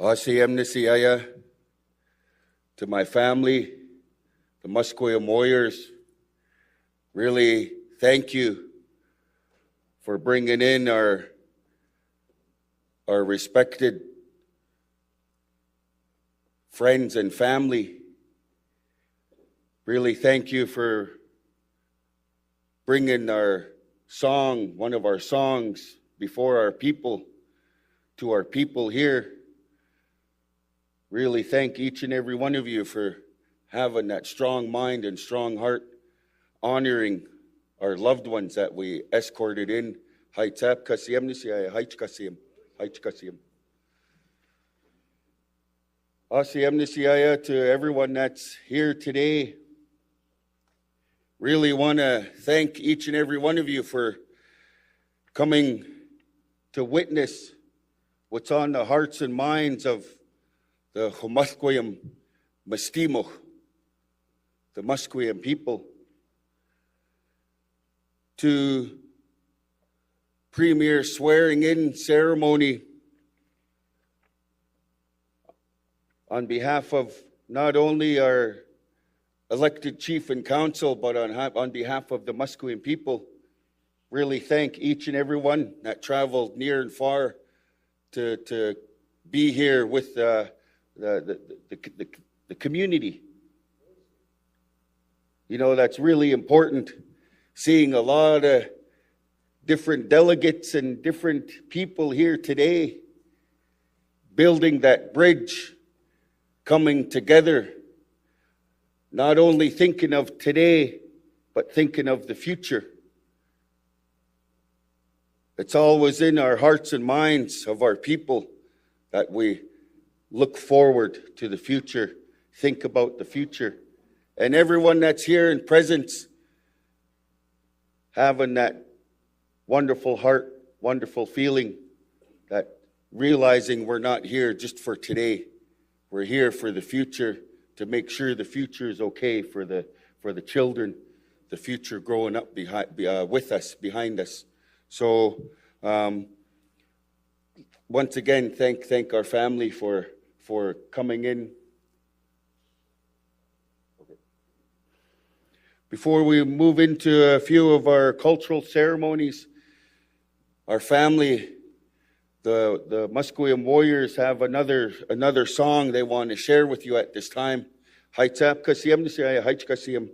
Asiyem Nisiyaya, to my family, the Musqueam Warriors, really thank you for bringing in our respected friends and family. Really thank you for bringing our song, one of our songs, before our people, to our people here. Really thank each and every one of you for having that strong mind and strong heart, honoring our loved ones that we escorted in. Haitap kasiyam nisiyaya, haich kasiyam, haich kasiyam. Asiyam nisiyaya to everyone that's here today. Really want to thank each and every one of you for coming to witness what's on the hearts and minds of the Musqueam Mestimoch, the Musqueam people, to premier swearing in ceremony on behalf of not only our elected chief and council, but on behalf of the Musqueam people. Really thank each and every one that traveled near and far to be here with the community. You know, that's really important, seeing a lot of different delegates and different people here today, building that bridge, coming together, not only thinking of today, but thinking of the future. It's always in our hearts and minds of our people that we look forward to the future, think about the future. And everyone that's here in presence, having that wonderful heart, wonderful feeling, that realizing we're not here just for today. We're here for the future, to make sure the future is okay for the children, the future growing up with us, behind us. So once again, thank our family for coming in. Before we move into a few of our cultural ceremonies, our family, the Musqueam Warriors, have another song they want to share with you at this time. Haitsap kasiyam ni siya, haits kasiyam.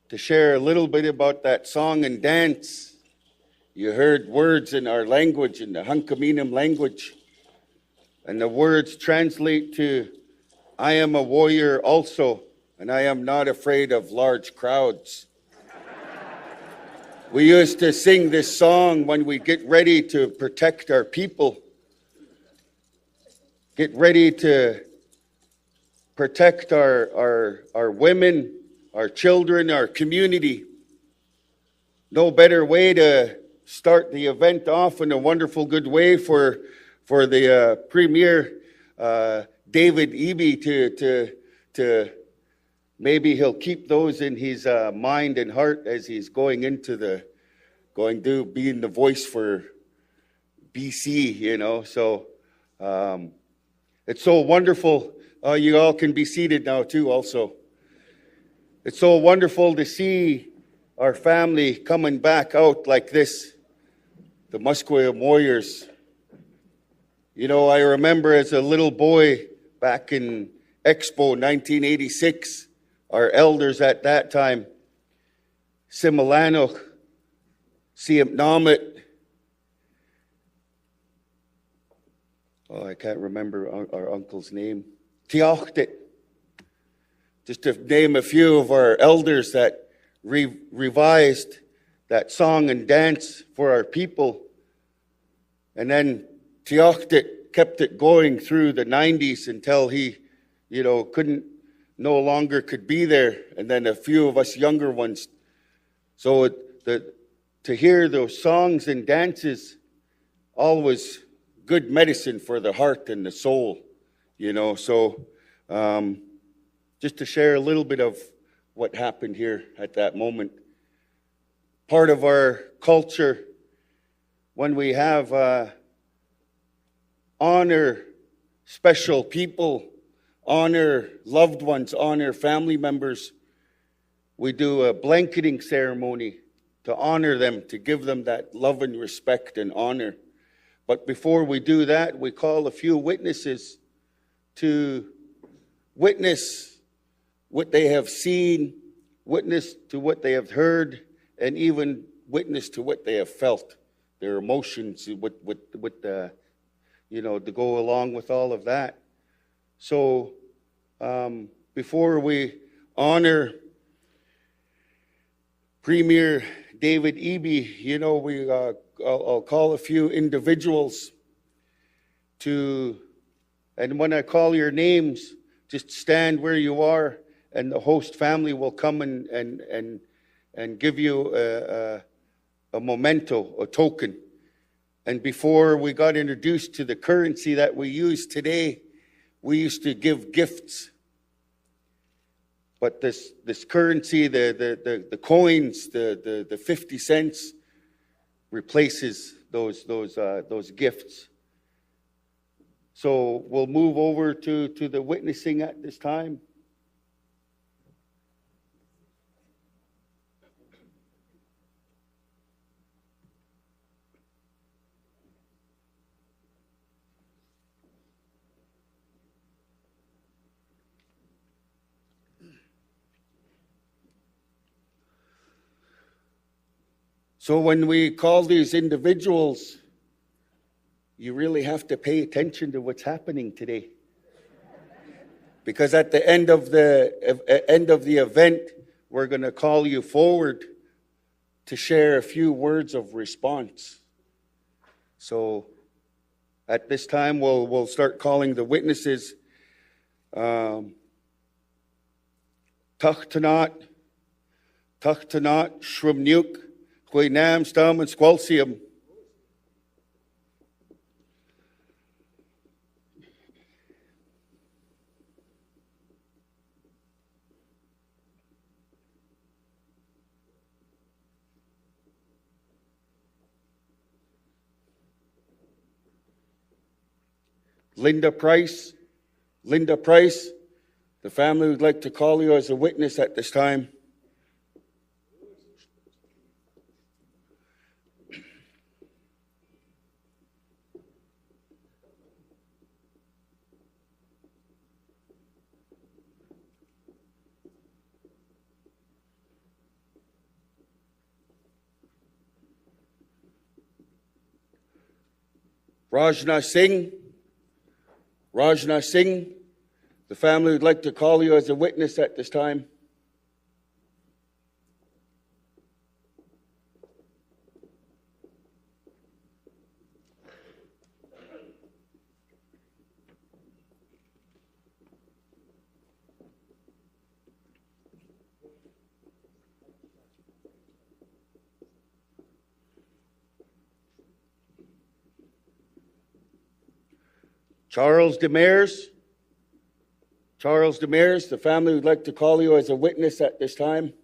To share a little bit about that song and dance. You heard words in our language, in the Hunkaminam language. And the words translate to, I am a warrior also, and I am not afraid of large crowds. We used to sing this song when we get ready to protect our people, get ready to protect our women, our children, our community. No better way to start the event off in a wonderful good way for the Premier, David Eby, to maybe he'll keep those in his mind and heart as he's going to being the voice for BC, you know. So it's so wonderful. You all can be seated now too also. It's so wonderful to see our family coming back out like this, the Musqueam Warriors. You know, I remember as a little boy back in Expo 1986, our elders at that time, Similanoch, Siamnamit, I can't remember our uncle's name, Tiachtit, just to name a few of our elders that revised that song and dance for our people. And then Tiachtit kept it going through the 90s until he, no longer could be there. And then a few of us younger ones. So to hear those songs and dances, always good medicine for the heart and the soul, So Just to share a little bit of what happened here at that moment. Part of our culture, when we have honor special people, honor loved ones, honor family members, we do a blanketing ceremony to honor them, to give them that love and respect and honor. But before we do that, we call a few witnesses to witness what they have seen, witness to what they have heard, and even witness to what they have felt, their emotions, with the, to go along with all of that. So before we honor Premier David Eby, I'll call a few individuals to, and when I call your names, just stand where you are, and the host family will come and give you a memento, a token. And before we got introduced to the currency that we use today, we used to give gifts. But this currency, the coins, the 50 cents, replaces those gifts. So we'll move over to the witnessing at this time. So when we call these individuals, you really have to pay attention to what's happening today. Because at the end of the event, we're going to call you forward to share a few words of response. So at this time, we'll start calling the witnesses. Tachtanat, Shrumnuk, Huinam, Stam, and Squalcium. Linda Price, the family would like to call you as a witness at this time. Rajna Singh, the family would like to call you as a witness at this time. Charles Demers, the family would like to call you as a witness at this time.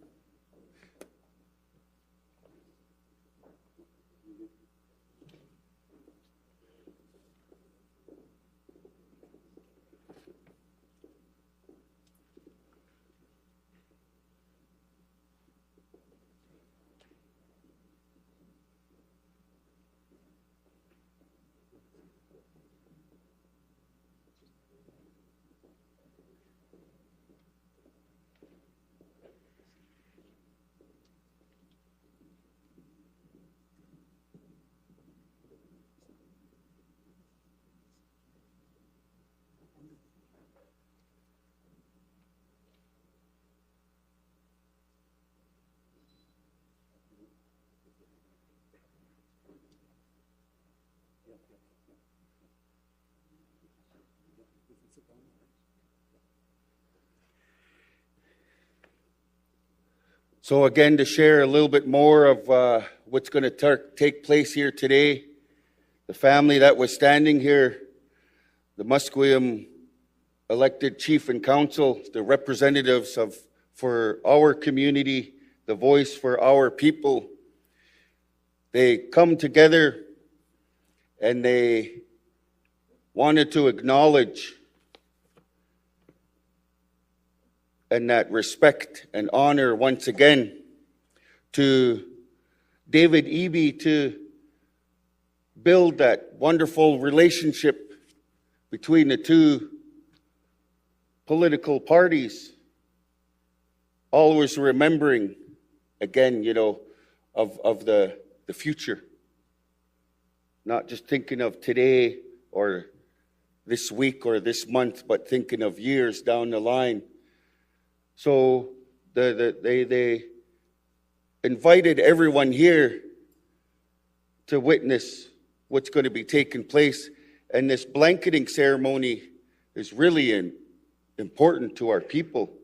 So again, to share a little bit more of what's going to take place here today, the family that was standing here, the Musqueam elected chief and council, the representatives for our community, the voice for our people. They come together and they wanted to acknowledge and that respect and honor once again to David Eby to build that wonderful relationship between the two political parties, always remembering again, of the future. Not just thinking of today or this week or this month, but thinking of years down the line. So they invited everyone here to witness what's going to be taking place. And this blanketing ceremony is really important to our people.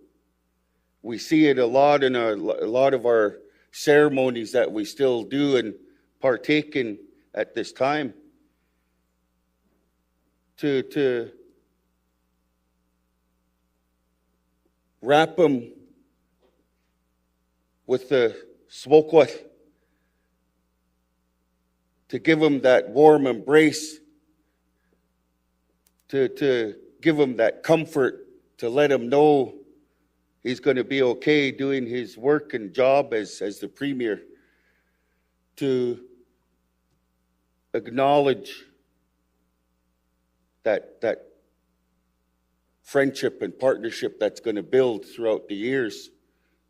We see it a lot in a lot of our ceremonies that we still do and partake in at this time. To wrap them with the smokewat, to give them that warm embrace, to give him that comfort, to let him know he's going to be okay doing his work and job as the premier, to acknowledge that friendship and partnership that's going to build throughout the years.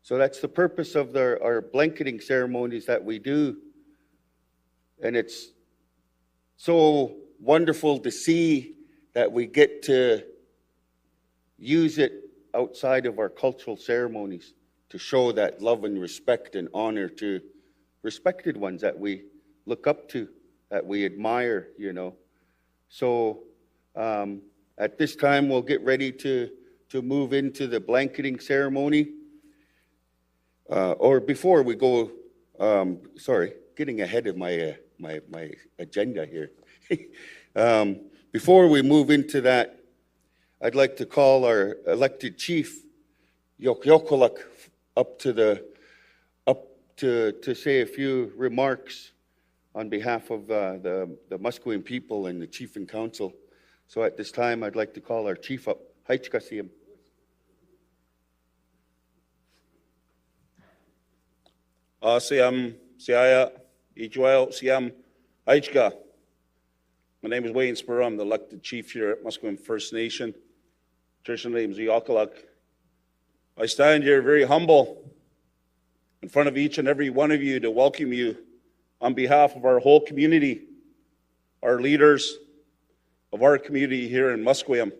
So that's the purpose of our blanketing ceremonies that we do. And it's so wonderful to see that we get to use it outside of our cultural ceremonies to show that love and respect and honor to respected ones that we look up to, that we admire, So at this time, we'll get ready to move into the blanketing ceremony. Or before we go, getting ahead of my agenda here. Before we move into that, I'd like to call our elected chief, Yokolak, up to say a few remarks on behalf of the Musqueam people and the chief and council. So at this time, I'd like to call our chief up. Haichka Siyam. Siyam, Siaya, Ichwayo, Siyam, Haichka. My name is Wayne Spur. I'm the elected chief here at Musqueam First Nation. Traditional name is Yokolak. I stand here very humble in front of each and every one of you to welcome you on behalf of our whole community, our leaders of our community here in Musqueam.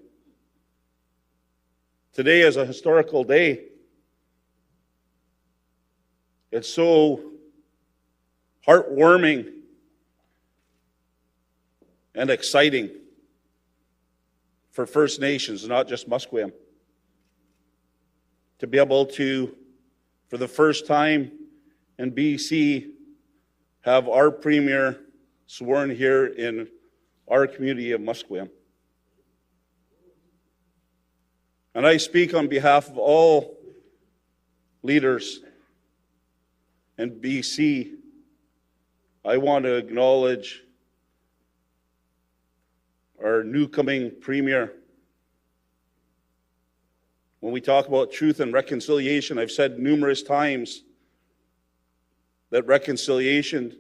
Today is a historical day. It's so heartwarming and exciting for First Nations, not just Musqueam, to be able to, for the first time in BC, have our premier sworn here in our community of Musqueam. And I speak on behalf of all leaders in BC. I want to acknowledge our new coming premier. When we talk about truth and reconciliation, I've said numerous times that reconciliation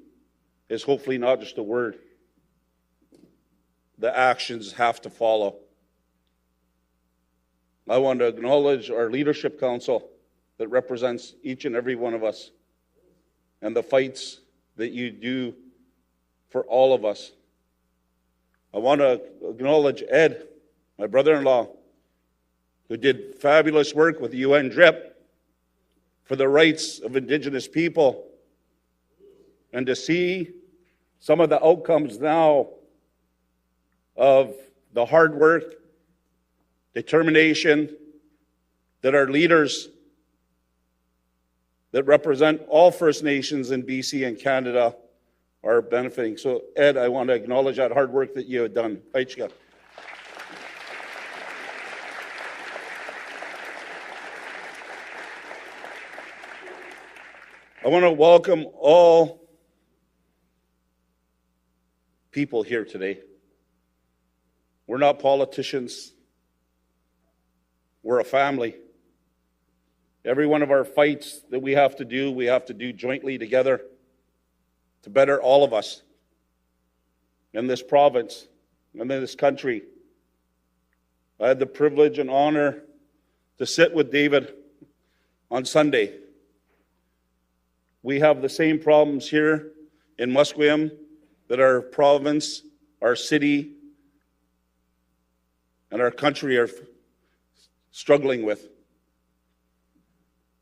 is hopefully not just a word. The actions have to follow. I want to acknowledge our leadership council that represents each and every one of us and the fights that you do for all of us. I want to acknowledge Ed, my brother-in-law, who did fabulous work with the UN DRIP for the rights of Indigenous people, and to see some of the outcomes now of the hard work, determination that our leaders that represent all First Nations in BC and Canada are benefiting. So, Ed, I want to acknowledge that hard work that you have done. Aichka. I want to welcome all people here today. We're not politicians. We're a family. Every one of our fights that we have to do jointly together to better all of us in this province and in this country. I had the privilege and honor to sit with David on Sunday. We have the same problems here in Musqueam that our province, our city, and our country are struggling with.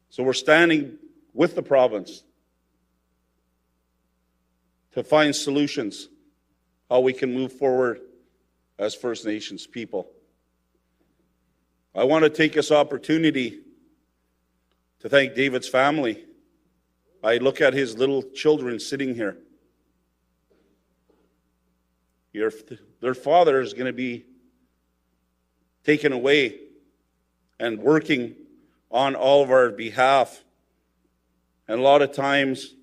So we're standing with the province to find solutions, how we can move forward as First Nations people. I want to take this opportunity to thank David's family. I look at his little children sitting here. Their father is going to be taken away and working on all of our behalf. And a lot of times,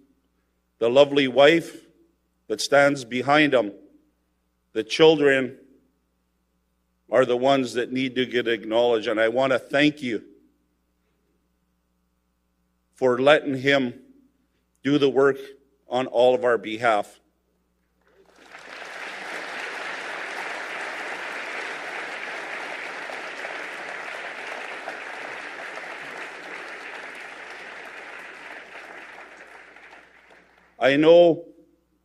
the lovely wife that stands behind him, the children are the ones that need to get acknowledged. And I want to thank you for letting him do the work on all of our behalf. I know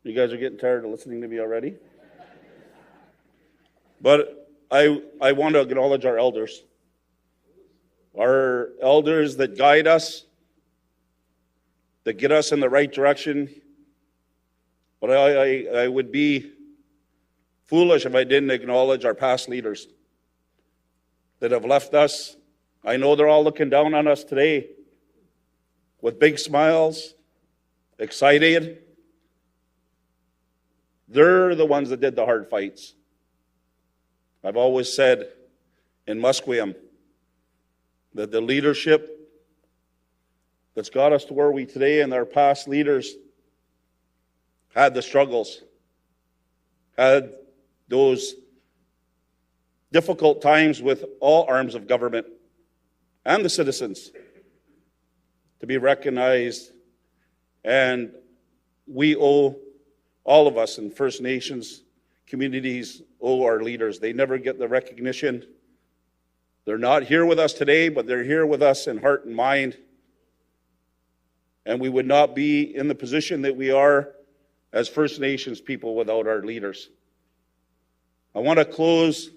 you guys are getting tired of listening to me already, but I want to acknowledge our elders that guide us, that get us in the right direction. But I would be foolish if I didn't acknowledge our past leaders that have left us. I know they're all looking down on us today with big smiles, excited. They're the ones that did the hard fights. I've always said in Musqueam that the leadership that's got us to where we today and our past leaders had the struggles, had those difficult times with all arms of government and the citizens to be recognized. And we owe, all of us in First Nations communities owe our leaders. They never get the recognition. They're not here with us today, but they're here with us in heart and mind. And we would not be in the position that we are as First Nations people without our leaders. I want to close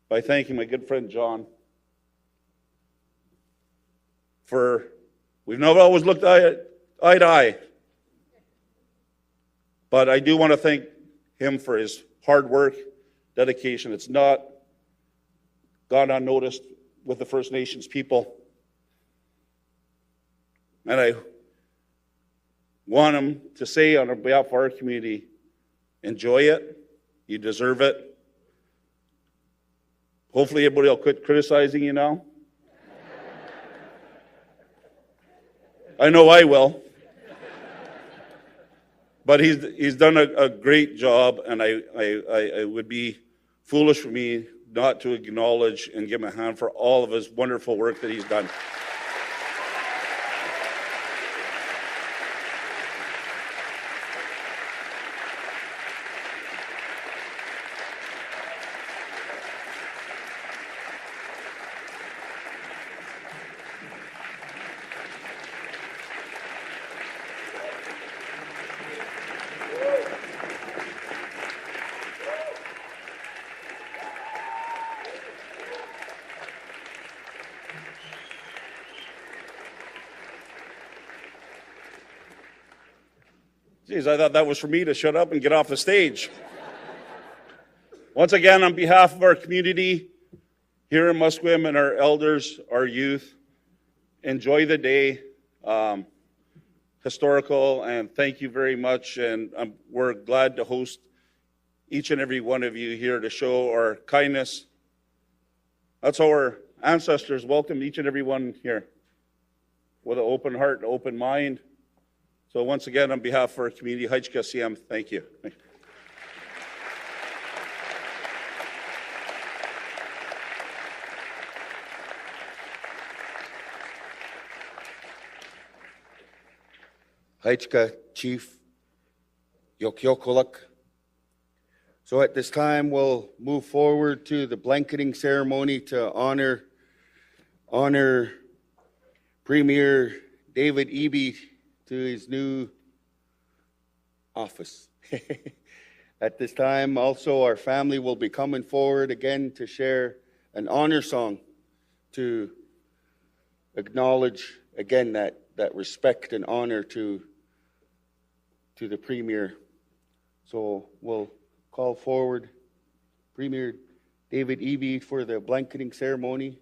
by thanking my good friend John for, we've not always looked eye to eye, but I do want to thank him for his hard work, dedication. It's not gone unnoticed with the First Nations people. And I want him to say on behalf of our community, enjoy it. You deserve it. Hopefully everybody will quit criticizing you now. I know I will. But he's done a great job, and I would be foolish for me not to acknowledge and give him a hand for all of his wonderful work that he's done. Geez, I thought that was for me to shut up and get off the stage. Once again, on behalf of our community here in Musqueam and our elders, our youth, enjoy the day. Historical, and thank you very much. And we're glad to host each and every one of you here to show our kindness. That's how our ancestors welcomed each and every one here with an open heart, an open mind. So once again, on behalf of our community, Hajka CM, thank you. Hajka Chief Yokyokolak. So at this time, we'll move forward to the blanketing ceremony to honor Premier David Eby to his new office. At this time, also, our family will be coming forward again to share an honor song to acknowledge again that respect and honor to the Premier. So we'll call forward Premier David Eby for the blanketing ceremony.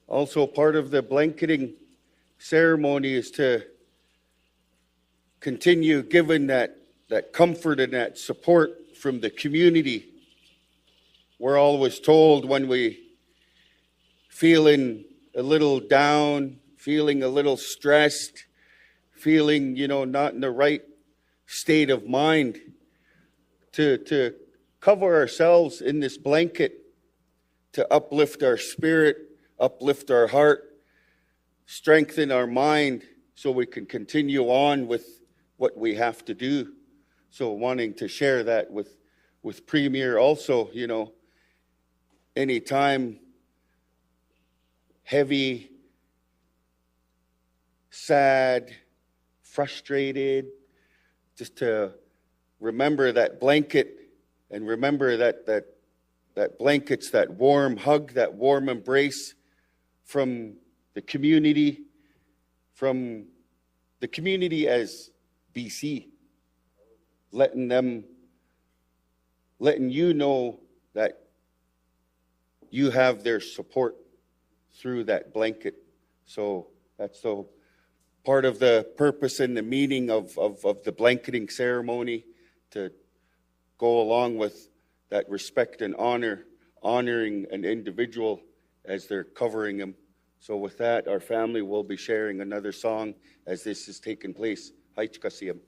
Also, part of the blanketing ceremony is to continue giving that comfort and that support from the community. We're always told when we feeling a little down, feeling a little stressed, feeling, not in the right state of mind, to cover ourselves in this blanket, to uplift our spirit, uplift our heart, strengthen our mind so we can continue on with what we have to do. So wanting to share that with Premier also, anytime heavy, sad, frustrated, just to remember that blanket and remember that blanket's that warm hug, that warm embrace from the community as BC, letting you know that you have their support through that blanket. So that's the part of the purpose and the meaning of the blanketing ceremony, to go along with that respect and honoring an individual as they're covering him. So with that, our family will be sharing another song as this is taking place. Hajka CM.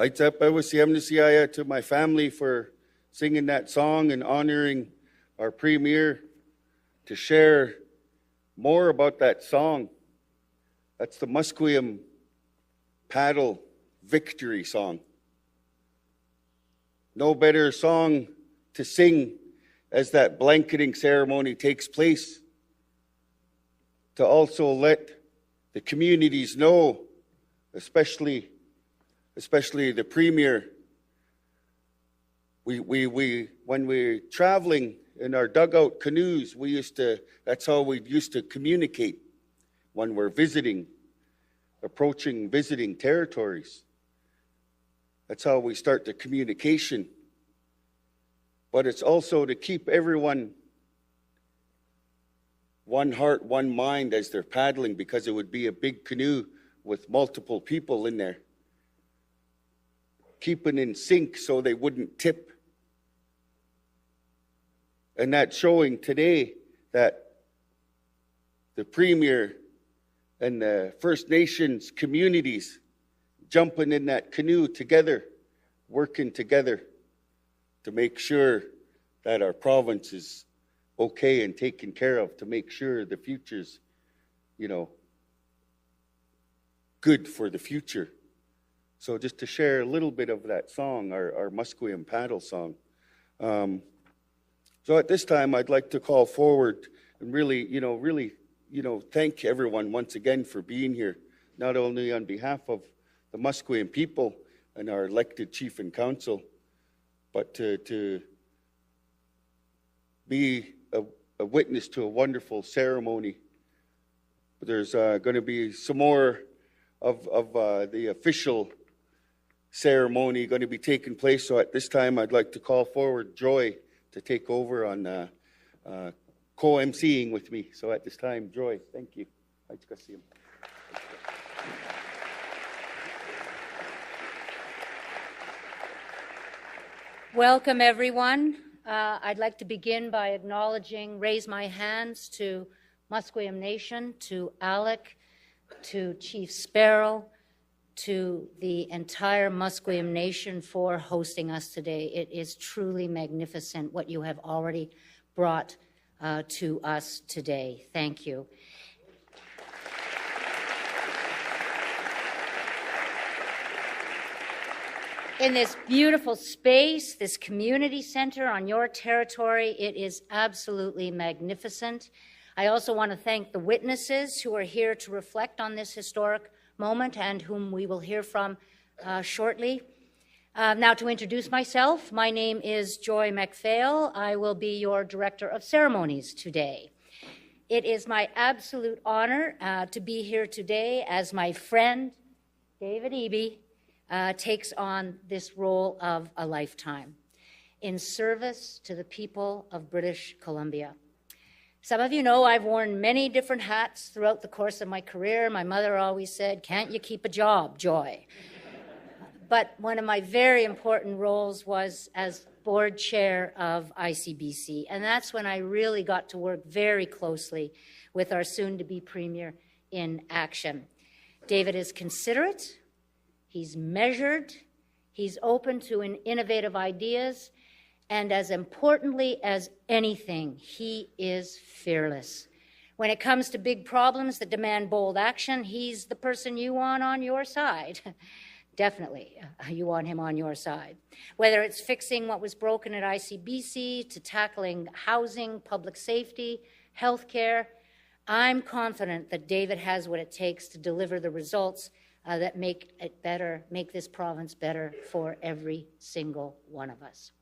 Aitsapawasiamnasiaya to my family for singing that song and honoring our Premier to share more about that song. That's the Musqueam Paddle Victory Song. No better song to sing as that blanketing ceremony takes place, to also let the communities know, especially the Premier. When we're traveling in our dugout canoes, that's how we used to communicate when we're visiting territories. That's how we start the communication. But it's also to keep everyone one heart, one mind as they're paddling, because it would be a big canoe with multiple people in there, keeping in sync so they wouldn't tip. And that's showing today that the Premier and the First Nations communities jumping in that canoe together, working together to make sure that our province is okay and taken care of, to make sure the future's, good for the future. So just to share a little bit of that song, our Musqueam Paddle song. So at this time, I'd like to call forward and really, thank everyone once again for being here, not only on behalf of the Musqueam people and our elected chief and council, but to be a witness to a wonderful ceremony. There's going to be some more of the official ceremony going to be taking place. So at this time, I'd like to call forward Joy to take over on co-emceeing with me. So at this time, Joy, thank you. Welcome, everyone. I'd like to begin by raise my hands to Musqueam Nation, to Alec, to Chief Sparrow, to the entire Musqueam Nation for hosting us today. It is truly magnificent what you have already brought to us today. Thank you. In this beautiful space, this community center on your territory, it is absolutely magnificent. I also want to thank the witnesses who are here to reflect on this historic moment and whom we will hear from shortly. Now, to introduce myself, my name is Joy MacPhail. I will be your Director of Ceremonies today. It is my absolute honor to be here today as my friend, David Eby, takes on this role of a lifetime in service to the people of British Columbia. Some of you know I've worn many different hats throughout the course of my career. My mother always said, "Can't you keep a job, Joy?" But one of my very important roles was as board chair of ICBC, and that's when I really got to work very closely with our soon-to-be Premier in action. David is considerate, he's measured, he's open to innovative ideas, and as importantly as anything, he is fearless. When it comes to big problems that demand bold action, he's the person you want on your side. Definitely, you want him on your side. Whether it's fixing what was broken at ICBC, to tackling housing, public safety, healthcare, I'm confident that David has what it takes to deliver the results that make it better, make this province better for every single one of us.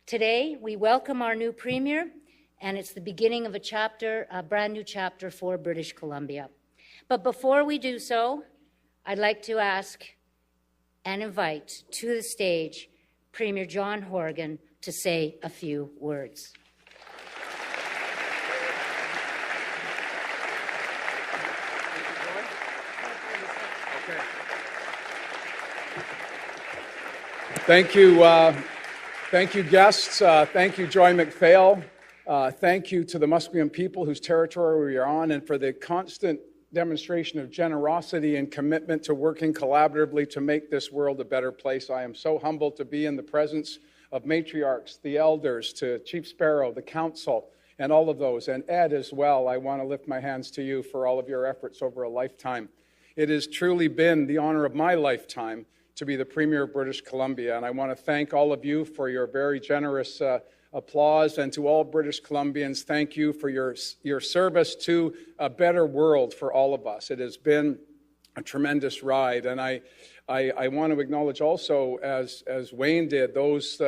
Today, we welcome our new Premier, and it's the beginning of a brand new chapter for British Columbia. But before we do so, I'd like to ask and invite to the stage Premier John Horgan to say a few words. Thank you, guests. Thank you, Joy MacPhail. Thank you to the Musqueam people whose territory we are on, and for the constant demonstration of generosity and commitment to working collaboratively to make this world a better place. I am so humbled to be in the presence of matriarchs, the elders, to Chief Sparrow, the council, and all of those, and Ed as well. I want to lift my hands to you for all of your efforts over a lifetime. It has truly been the honor of my lifetime to be the Premier of British Columbia, and I want to thank all of you for your very generous applause, and to all British Columbians, thank you for your service to a better world for all of us. It has been a tremendous ride, and I want to acknowledge also, as Wayne did, those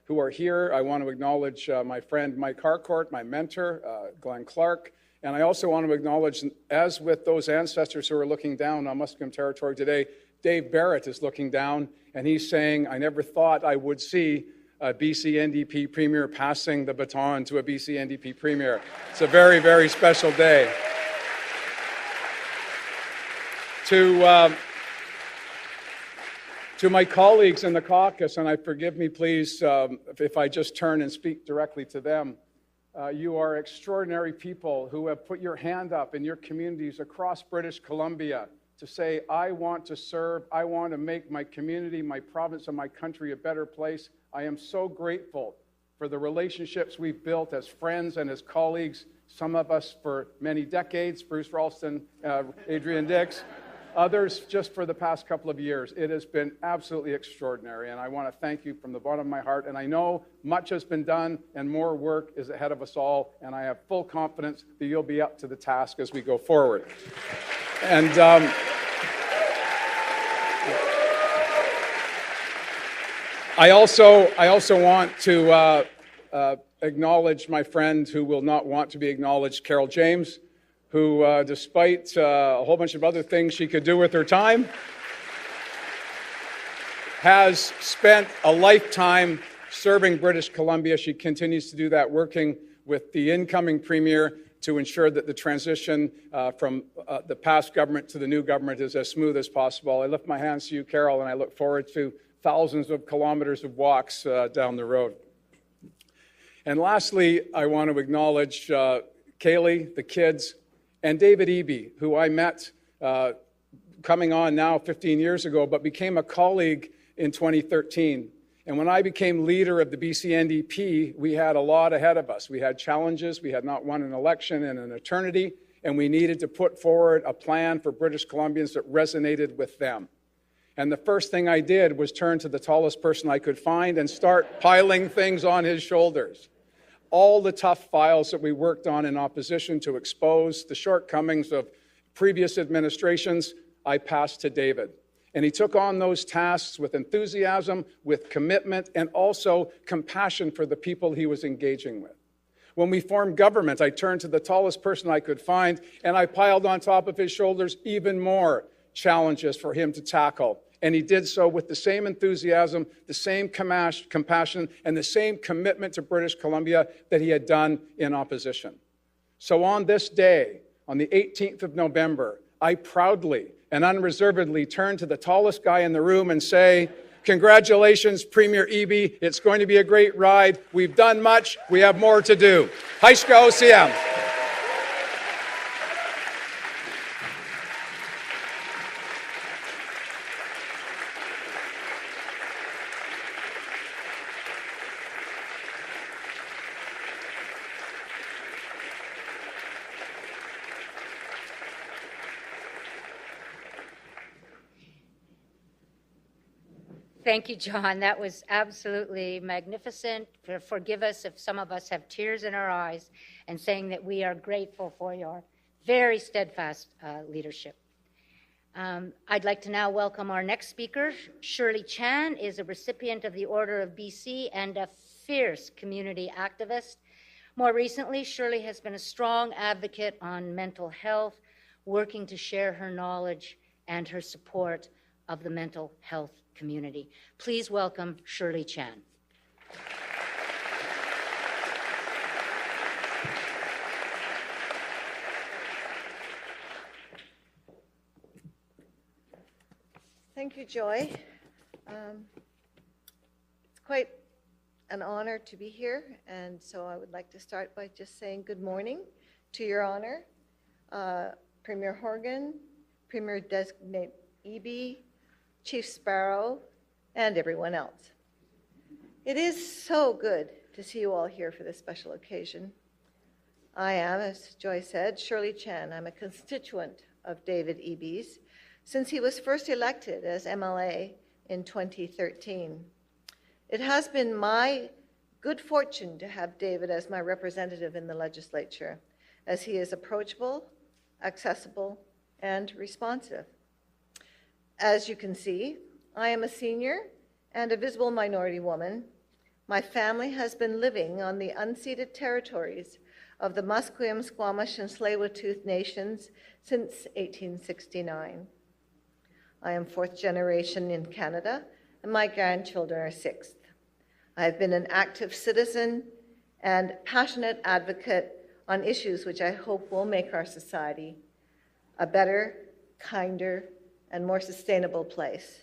who are here. I want to acknowledge my friend Mike Harcourt, my mentor, Glenn Clark, and I also want to acknowledge, as with those ancestors who are looking down on Musqueam territory today, Dave Barrett is looking down, and he's saying, I never thought I would see a BC NDP Premier passing the baton to a BC NDP Premier. It's a very, very special day. To my colleagues in the caucus, and forgive me please if I just turn and speak directly to them, you are extraordinary people who have put your hand up in your communities across British Columbia to say, I want to serve, I want to make my community, my province, and my country a better place. I am so grateful for the relationships we've built as friends and as colleagues, some of us for many decades, Bruce Ralston, Adrian Dix, others just for the past couple of years. It has been absolutely extraordinary, and I want to thank you from the bottom of my heart. And I know much has been done and more work is ahead of us all, and I have full confidence that you'll be up to the task as we go forward. And I also want to acknowledge my friend who will not want to be acknowledged, Carol James, who, despite a whole bunch of other things she could do with her time, has spent a lifetime serving British Columbia. She continues to do that, working with the incoming Premier to ensure that the transition from the past government to the new government is as smooth as possible. I lift my hands to you, Carol, and I look forward to thousands of kilometers of walks down the road. And lastly, I want to acknowledge Kaylee, the kids, and David Eby, who I met coming on now 15 years ago, but became a colleague in 2013. And when I became leader of the BC NDP, we had a lot ahead of us. We had challenges. We had not won an election in an eternity, and we needed to put forward a plan for British Columbians that resonated with them. And the first thing I did was turn to the tallest person I could find and start piling things on his shoulders. All the tough files that we worked on in opposition to expose the shortcomings of previous administrations, I passed to David. And he took on those tasks with enthusiasm, with commitment, and also compassion for the people he was engaging with. When we formed government, I turned to the tallest person I could find, and I piled on top of his shoulders even more challenges for him to tackle. And he did so with the same enthusiasm, the same compassion, and the same commitment to British Columbia that he had done in opposition. So on this day, on the 18th of November, I proudly and unreservedly turn to the tallest guy in the room and say, congratulations, Premier Eby. It's going to be a great ride. We've done much. We have more to do. Haiska OCM. Thank you, John. That was absolutely magnificent. Forgive us if some of us have tears in our eyes, and saying that we are grateful for your very steadfast leadership. I'd like to now welcome our next speaker. Shirley Chan is a recipient of the Order of BC and a fierce community activist. More recently, Shirley has been a strong advocate on mental health, working to share her knowledge and her support of the mental health community. Please welcome Shirley Chan. Thank you, Joy. It's quite an honor to be here, and so I would like to start by just saying good morning to Your Honor. Premier Horgan, Premier-designate Eby, Chief Sparrow, and everyone else. It is so good to see you all here for this special occasion. I am, as Joy said, Shirley Chan. I'm a constituent of David Eby's since he was first elected as MLA in 2013. It has been my good fortune to have David as my representative in the legislature, as he is approachable, accessible, and responsive. As you can see, I am a senior and a visible minority woman. My family has been living on the unceded territories of the Musqueam, Squamish, and Tsleil-Waututh nations since 1869. I am fourth generation in Canada, and my grandchildren are sixth. I have been an active citizen and passionate advocate on issues which I hope will make our society a better, kinder, and more sustainable place.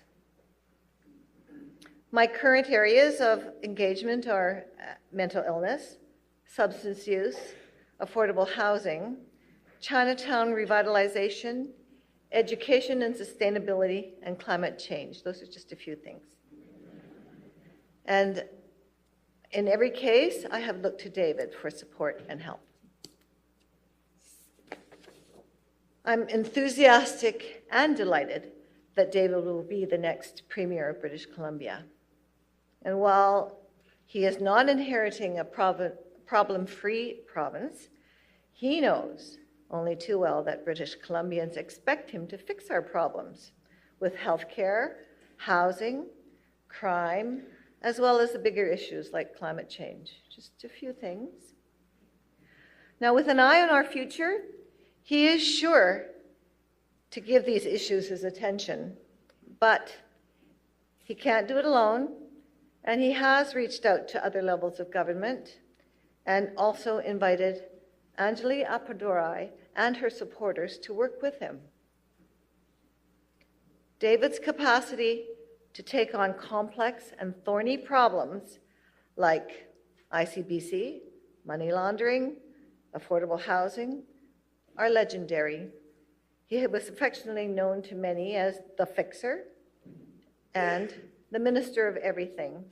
My current areas of engagement are mental illness, substance use, affordable housing, Chinatown revitalization, education and sustainability, and climate change. Those are just a few things. And in every case, I have looked to David for support and help. I'm enthusiastic and delighted that David will be the next Premier of British Columbia. And while he is not inheriting a problem-free province, he knows only too well that British Columbians expect him to fix our problems with healthcare, housing, crime, as well as the bigger issues like climate change. Just a few things. Now, with an eye on our future, he is sure to give these issues his attention, but he can't do it alone, and he has reached out to other levels of government and also invited Anjali Appadurai and her supporters to work with him. David's capacity to take on complex and thorny problems like ICBC, money laundering, affordable housing are legendary. He was affectionately known to many as the Fixer and the Minister of Everything.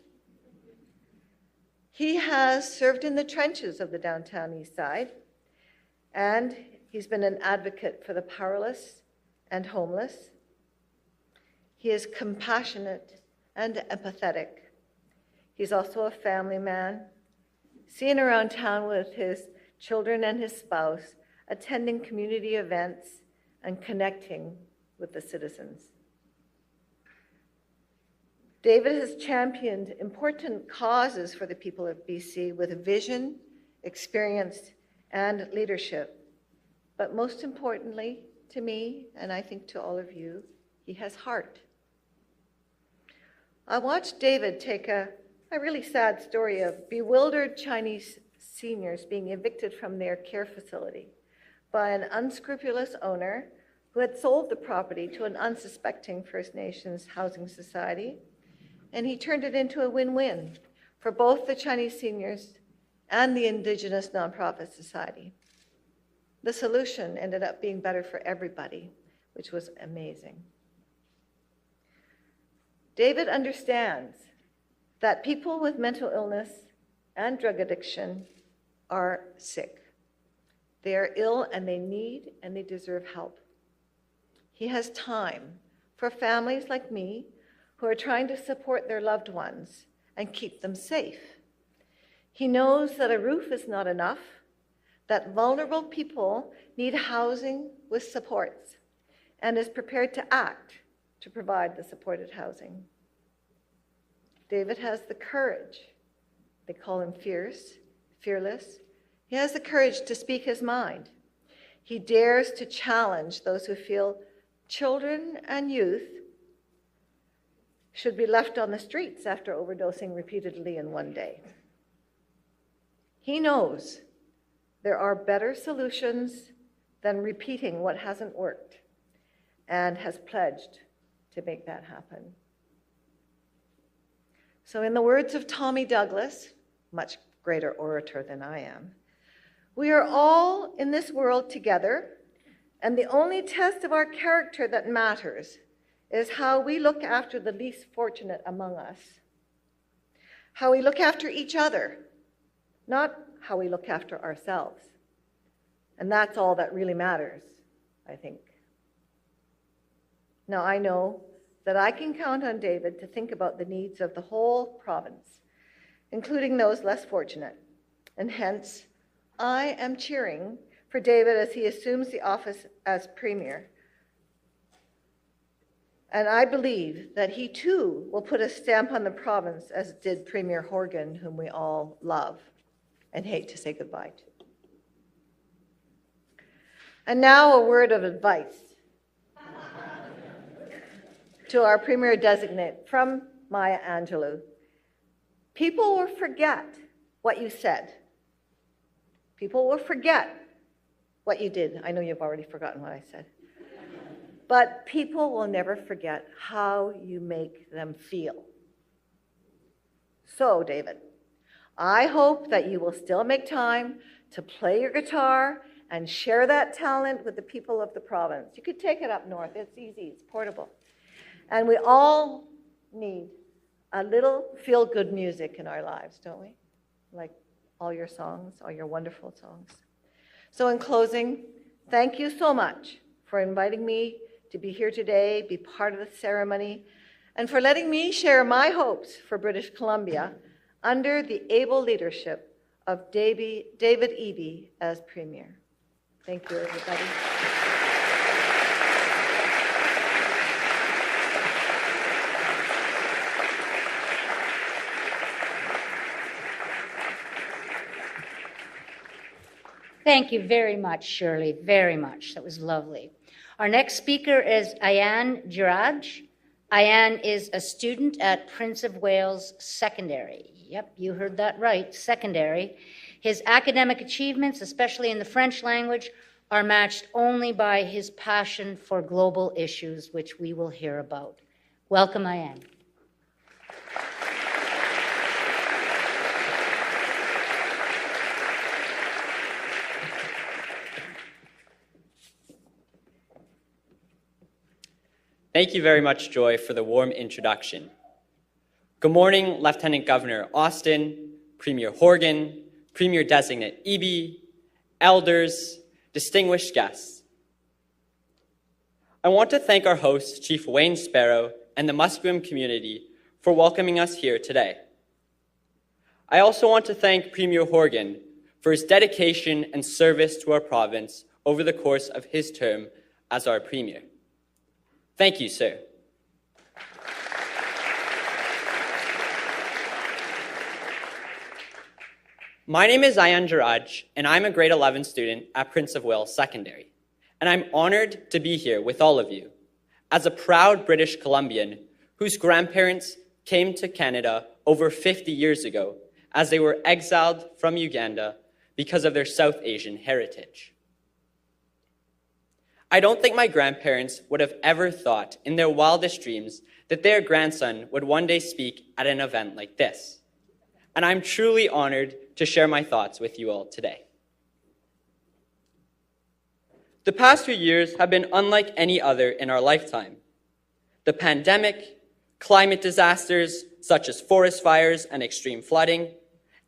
He has served in the trenches of the downtown East Side, and he's been an advocate for the powerless and homeless. He is compassionate and empathetic. He's also a family man, seen around town with his children and his spouse, attending community events and connecting with the citizens. David has championed important causes for the people of BC with a vision, experience, and leadership. But most importantly, to me, and I think to all of you, he has heart. I watched David take a really sad story of bewildered Chinese seniors being evicted from their care facility by an unscrupulous owner who had sold the property to an unsuspecting First Nations housing society, and he turned it into a win-win for both the Chinese seniors and the Indigenous Nonprofit Society. The solution ended up being better for everybody, which was amazing. David understands that people with mental illness and drug addiction are sick. They are ill and they need and they deserve help. He has time for families like me who are trying to support their loved ones and keep them safe. He knows that a roof is not enough, that vulnerable people need housing with supports, and is prepared to act to provide the supported housing. David has the courage. They call him fierce, fearless. He has the courage to speak his mind. He dares to challenge those who feel children and youth should be left on the streets after overdosing repeatedly in one day. He knows there are better solutions than repeating what hasn't worked, and has pledged to make that happen. So in the words of Tommy Douglas, much greater orator than I am, we are all in this world together, And the only test of our character that matters is how we look after the least fortunate among us, how we look after each other, not how we look after ourselves. And that's all that really matters, I think. Now, I know that I can count on David to think about the needs of the whole province, including those less fortunate. And hence, I am cheering for David as he assumes the office as Premier. And I believe that he too will put a stamp on the province, as did Premier Horgan, whom we all love and hate to say goodbye to. And now a word of advice to our Premier designate from Maya Angelou. People will forget what you said. People will forget what you did. I know you've already forgotten what I said. But people will never forget how you make them feel. So, David, I hope that you will still make time to play your guitar and share that talent with the people of the province. You could take it up north. It's easy. It's portable. And we all need a little feel-good music in our lives, don't we? Like all your songs, all your wonderful songs. So in closing, thank you so much for inviting me to be here today, be part of the ceremony, and for letting me share my hopes for British Columbia under the able leadership of David Eby as Premier. Thank you, everybody. Thank you very much, Shirley, very much. That was lovely. Our next speaker is Ayan Jiraj. Ayan is a student at Prince of Wales Secondary. Yep, you heard that right, secondary. His academic achievements, especially in the French language, are matched only by his passion for global issues, which we will hear about. Welcome, Ayan. Thank you very much, Joy, for the warm introduction. Good morning, Lieutenant Governor Austin, Premier Horgan, Premier-designate Eby, elders, distinguished guests. I want to thank our host, Chief Wayne Sparrow, and the Musqueam community for welcoming us here today. I also want to thank Premier Horgan for his dedication and service to our province over the course of his term as our Premier. Thank you, sir. My name is Ayan Jiraj, and I'm a grade 11 student at Prince of Wales Secondary, and I'm honored to be here with all of you as a proud British Columbian whose grandparents came to Canada over 50 years ago as they were exiled from Uganda because of their South Asian heritage. I don't think my grandparents would have ever thought in their wildest dreams that their grandson would one day speak at an event like this. And I'm truly honored to share my thoughts with you all today. The past few years have been unlike any other in our lifetime. The pandemic, climate disasters such as forest fires and extreme flooding,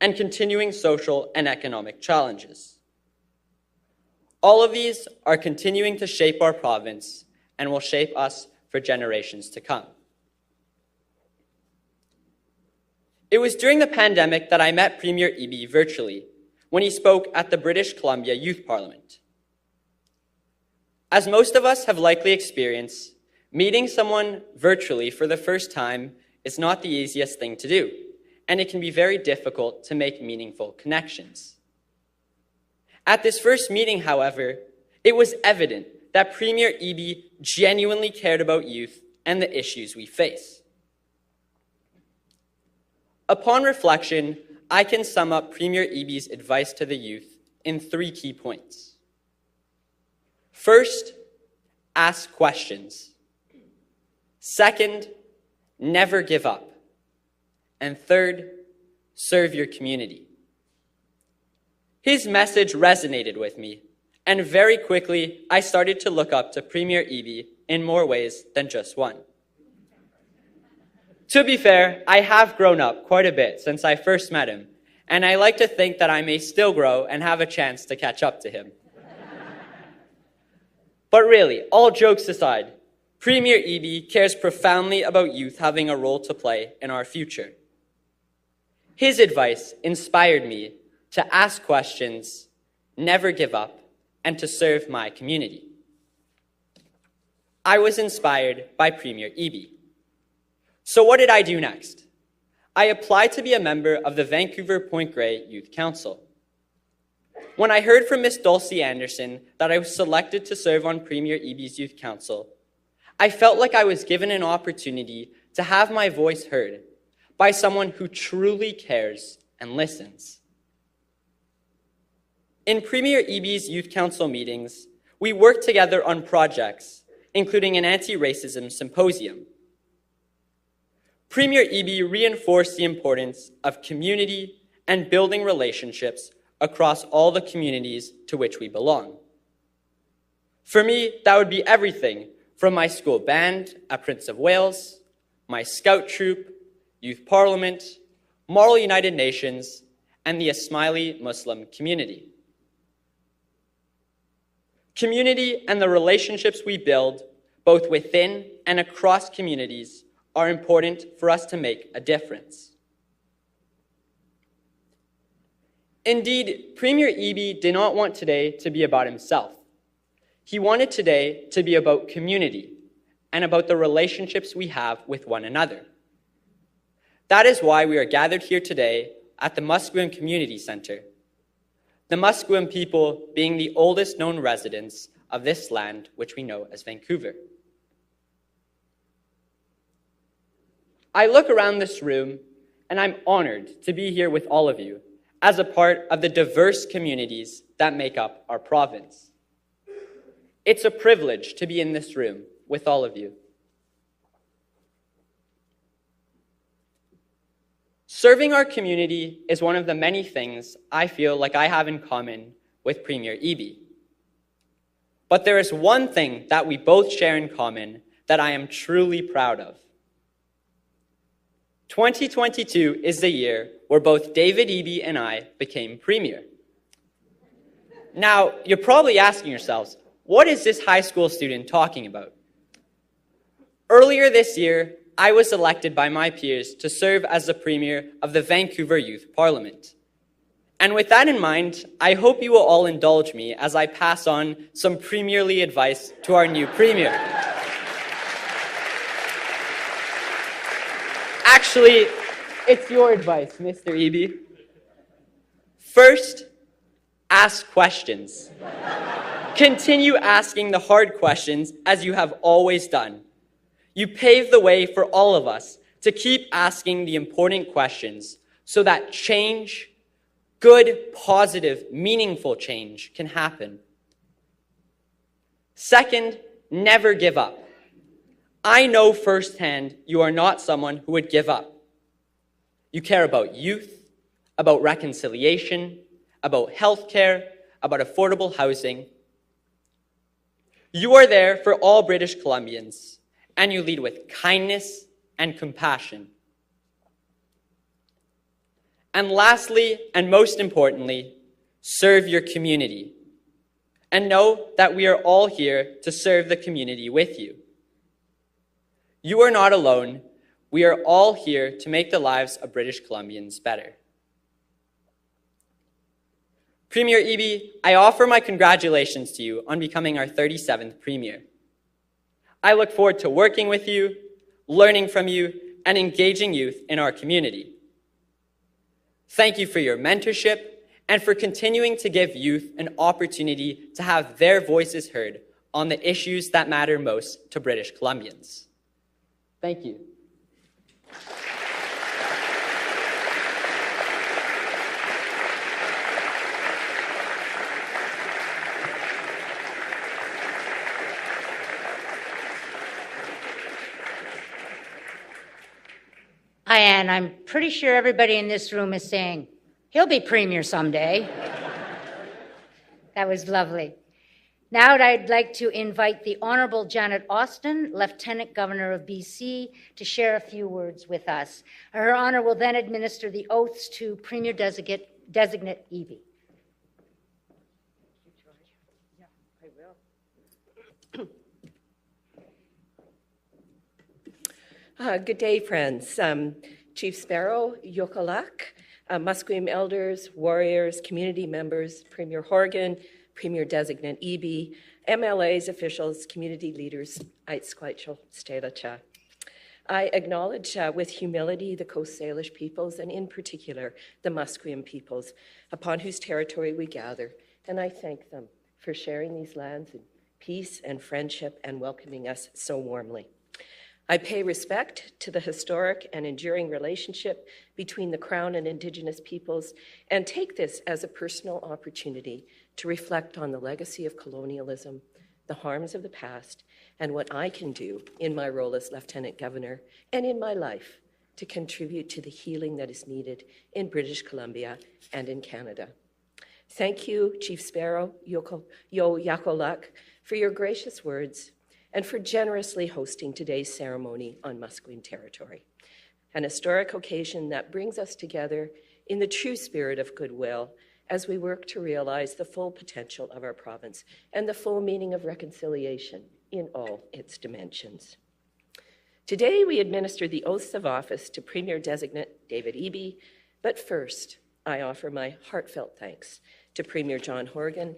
and continuing social and economic challenges. All of these are continuing to shape our province and will shape us for generations to come. It was during the pandemic that I met Premier Eby virtually when he spoke at the British Columbia Youth Parliament. As most of us have likely experienced, meeting someone virtually for the first time is not the easiest thing to do, and it can be very difficult to make meaningful connections. At this first meeting, however, it was evident that Premier Eby genuinely cared about youth and the issues we face. Upon reflection, I can sum up Premier Eby's advice to the youth in 3 key points. First, ask questions. Second, never give up. And third, serve your community. His message resonated with me, And very quickly, I started to look up to Premier Eby in more ways than just one. To be fair, I have grown up quite a bit since I first met him, and I like to think that I may still grow and have a chance to catch up to him. But really, all jokes aside, Premier Eby cares profoundly about youth having a role to play in our future. His advice inspired me to ask questions, never give up, and to serve my community. I was inspired by Premier Eby. So what did I do next? I applied to be a member of the Vancouver Point Grey Youth Council. When I heard from Miss Dulcie Anderson that I was selected to serve on Premier Eby's Youth Council, I felt like I was given an opportunity to have my voice heard by someone who truly cares and listens. In Premier Eby's Youth Council meetings, we worked together on projects, including an anti-racism symposium. Premier Eby reinforced the importance of community and building relationships across all the communities to which we belong. For me, that would be everything from my school band at Prince of Wales, my scout troop, youth parliament, Moral United Nations, and the Ismaili Muslim community. Community and the relationships we build, both within and across communities, are important for us to make a difference. Indeed, Premier Eby did not want today to be about himself. He wanted today to be about community and about the relationships we have with one another. That is why we are gathered here today at the Musqueam Community Center, the Musqueam people being the oldest known residents of this land, which we know as Vancouver. I look around this room, and I'm honored to be here with all of you as a part of the diverse communities that make up our province. It's a privilege to be in this room with all of you. Serving our community is one of the many things I feel like I have in common with Premier Eby. But there is one thing that we both share in common that I am truly proud of. 2022 is the year where both David Eby and I became Premier. Now, you're probably asking yourselves, what is this high school student talking about? Earlier this year, I was elected by my peers to serve as the Premier of the Vancouver Youth Parliament. And with that in mind, I hope you will all indulge me as I pass on some premierly advice to our new Premier. Actually, it's your advice, Mr. Eby. First, ask questions. Continue asking the hard questions as you have always done. You pave the way for all of us to keep asking the important questions so that change, good, positive, meaningful change can happen. Second, never give up. I know firsthand you are not someone who would give up. You care about youth, about reconciliation, about healthcare, about affordable housing. You are there for all British Columbians, and you lead with kindness and compassion. And lastly, and most importantly, serve your community. And know that we are all here to serve the community with you. You are not alone. We are all here to make the lives of British Columbians better. Premier Eby, I offer my congratulations to you on becoming our 37th Premier. I look forward to working with you, learning from you, and engaging youth in our community. Thank you for your mentorship and for continuing to give youth an opportunity to have their voices heard on the issues that matter most to British Columbians. Thank you. And I'm pretty sure everybody in this room is saying, he'll be Premier someday. That was lovely. Now I'd like to invite the Honourable Janet Austin, Lieutenant Governor of BC, to share a few words with us. Her Honour will then administer the oaths to Premier Designate Eby. Good day, friends. Chief Sparrow, Yokalak, Musqueam elders, warriors, community members, Premier Horgan, Premier Designate Eby, MLAs, officials, community leaders, Aitsquatchel, Stelacha. I acknowledge with humility the Coast Salish peoples, and in particular the Musqueam peoples, upon whose territory we gather, and I thank them for sharing these lands in peace and friendship and welcoming us so warmly. I pay respect to the historic and enduring relationship between the Crown and Indigenous peoples and take this as a personal opportunity to reflect on the legacy of colonialism, the harms of the past, and what I can do in my role as Lieutenant Governor and in my life to contribute to the healing that is needed in British Columbia and in Canada. Thank you, Chief Sparrow, Yo Yakolak, for your gracious words and for generously hosting today's ceremony on Musqueam territory, an historic occasion that brings us together in the true spirit of goodwill as we work to realize the full potential of our province and the full meaning of reconciliation in all its dimensions. Today, we administer the oaths of office to Premier Designate David Eby, but first, I offer my heartfelt thanks to Premier John Horgan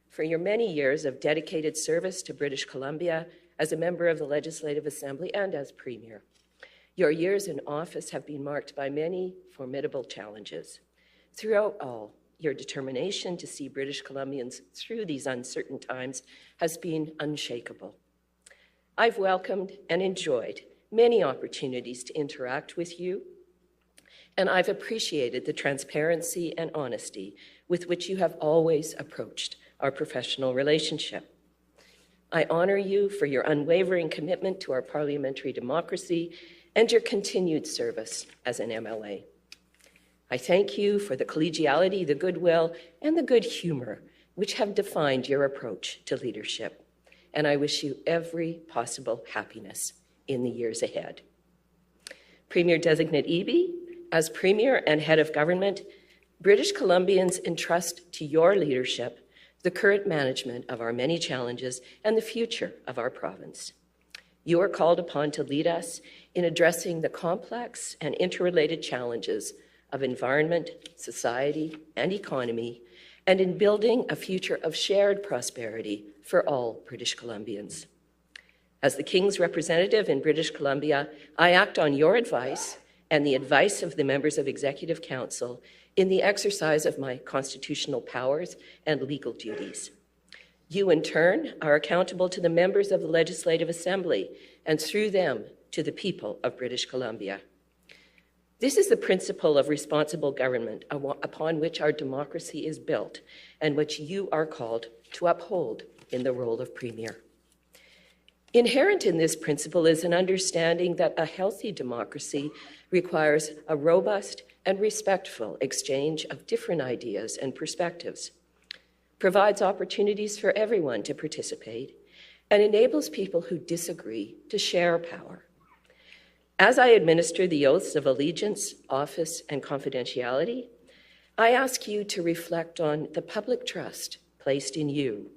for your many years of dedicated service to British Columbia as a member of the Legislative Assembly and as Premier. Your years in office have been marked by many formidable challenges. Throughout all, your determination to see British Columbians through these uncertain times has been unshakable. I've welcomed and enjoyed many opportunities to interact with you, and I've appreciated the transparency and honesty with which you have always approached our professional relationship. I honor you for your unwavering commitment to our parliamentary democracy and your continued service as an MLA. I thank you for the collegiality, the goodwill, and the good humor which have defined your approach to leadership, and I wish you every possible happiness in the years ahead. Premier Designate Eby, as Premier and Head of Government, British Columbians entrust to your leadership the current management of our many challenges and the future of our province. You are called upon to lead us in addressing the complex and interrelated challenges of environment, society, and economy, and in building a future of shared prosperity for all British Columbians. As the King's representative in British Columbia, I act on your advice and the advice of the members of Executive Council in the exercise of my constitutional powers and legal duties. You, in turn, are accountable to the members of the Legislative Assembly and through them to the people of British Columbia. This is the principle of responsible government upon which our democracy is built and which you are called to uphold in the role of Premier. Inherent in this principle is an understanding that a healthy democracy requires a robust and respectful exchange of different ideas and perspectives, provides opportunities for everyone to participate, and enables people who disagree to share power. As I administer the oaths of allegiance, office, and confidentiality, I ask you to reflect on the public trust placed in you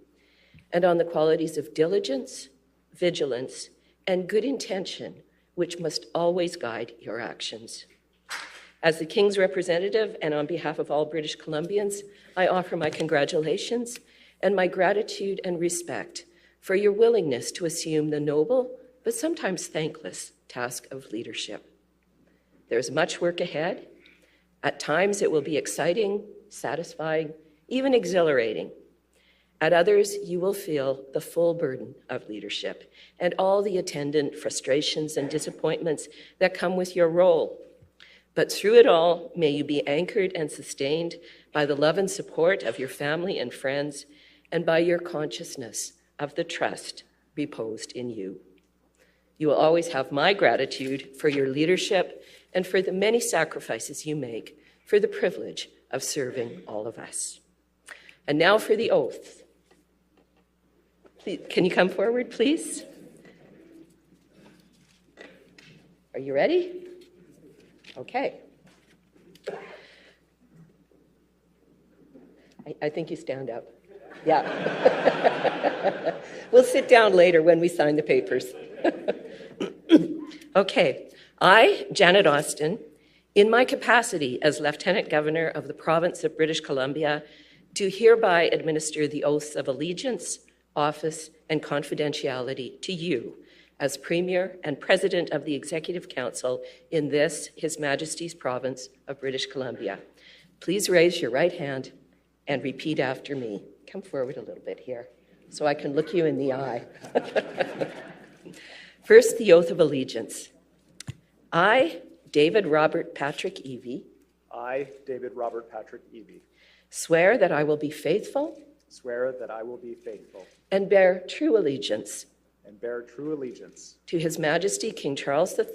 and on the qualities of diligence, vigilance, and good intention which must always guide your actions. As the King's representative and on behalf of all British Columbians, I offer my congratulations and my gratitude and respect for your willingness to assume the noble but sometimes thankless task of leadership. There's much work ahead. At times it will be exciting, satisfying, even exhilarating. At others, you will feel the full burden of leadership and all the attendant frustrations and disappointments that come with your role. But through it all, may you be anchored and sustained by the love and support of your family and friends and by your consciousness of the trust reposed in you. You will always have my gratitude for your leadership and for the many sacrifices you make for the privilege of serving all of us. And now for the oath. Please, can you come forward, please? Are you ready? Okay. I think you stand up. Yeah. We'll sit down later when we sign the papers. Okay. I, Janet Austin, in my capacity as Lieutenant Governor of the Province of British Columbia, do hereby administer the oaths of allegiance, office, and confidentiality to you as Premier and President of the Executive Council in this, His Majesty's Province of British Columbia. Please raise your right hand and repeat after me. Come forward a little bit here so I can look you in the eye. First, the oath of allegiance. I, David Robert Patrick Eby, I, David Robert Patrick Eby, swear that I will be faithful swear that I will be faithful and bear true allegiance and bear true allegiance to His Majesty King Charles III,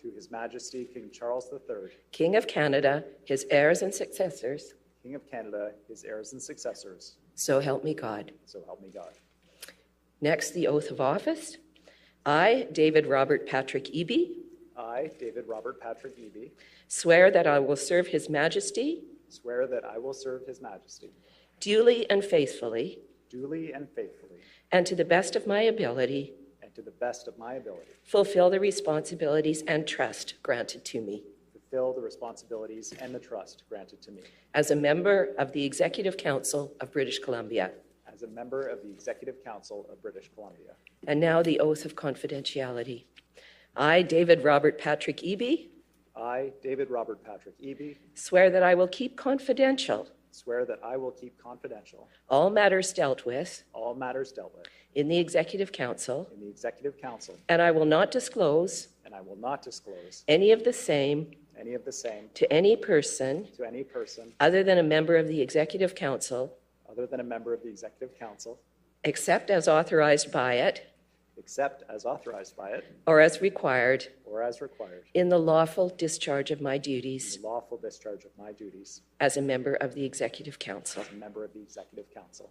to His Majesty King Charles III, King of Canada, his heirs and successors, King of Canada, his heirs and successors, so help me God. so help me God. Next, the oath of office. I, David Robert Patrick Eby, I, David Robert Patrick Eby, swear that I will serve His Majesty swear that I will serve His Majesty duly and faithfully, duly and faithfully, and to the best of my ability, and to the best of my ability, fulfill the responsibilities and trust granted to me fulfill the responsibilities and the trust granted to me as a member of the Executive Council of British Columbia. as a member of the Executive Council of British Columbia. And now the oath of confidentiality. I, David Robert Patrick Eby, I, David Robert Patrick Eby, swear that I will keep confidential swear that I will keep confidential all matters dealt with all matters dealt with in the Executive Council, in the Executive Council, and I will not disclose and I will not disclose any of the same any of the same to any person to any person other than a member of the Executive Council, other than a member of the Executive Council, except as authorized by it except as authorized by it or as required or as required in the lawful discharge of my in duties the lawful discharge of my duties as a member of the Executive Council. as a member of the Executive Council.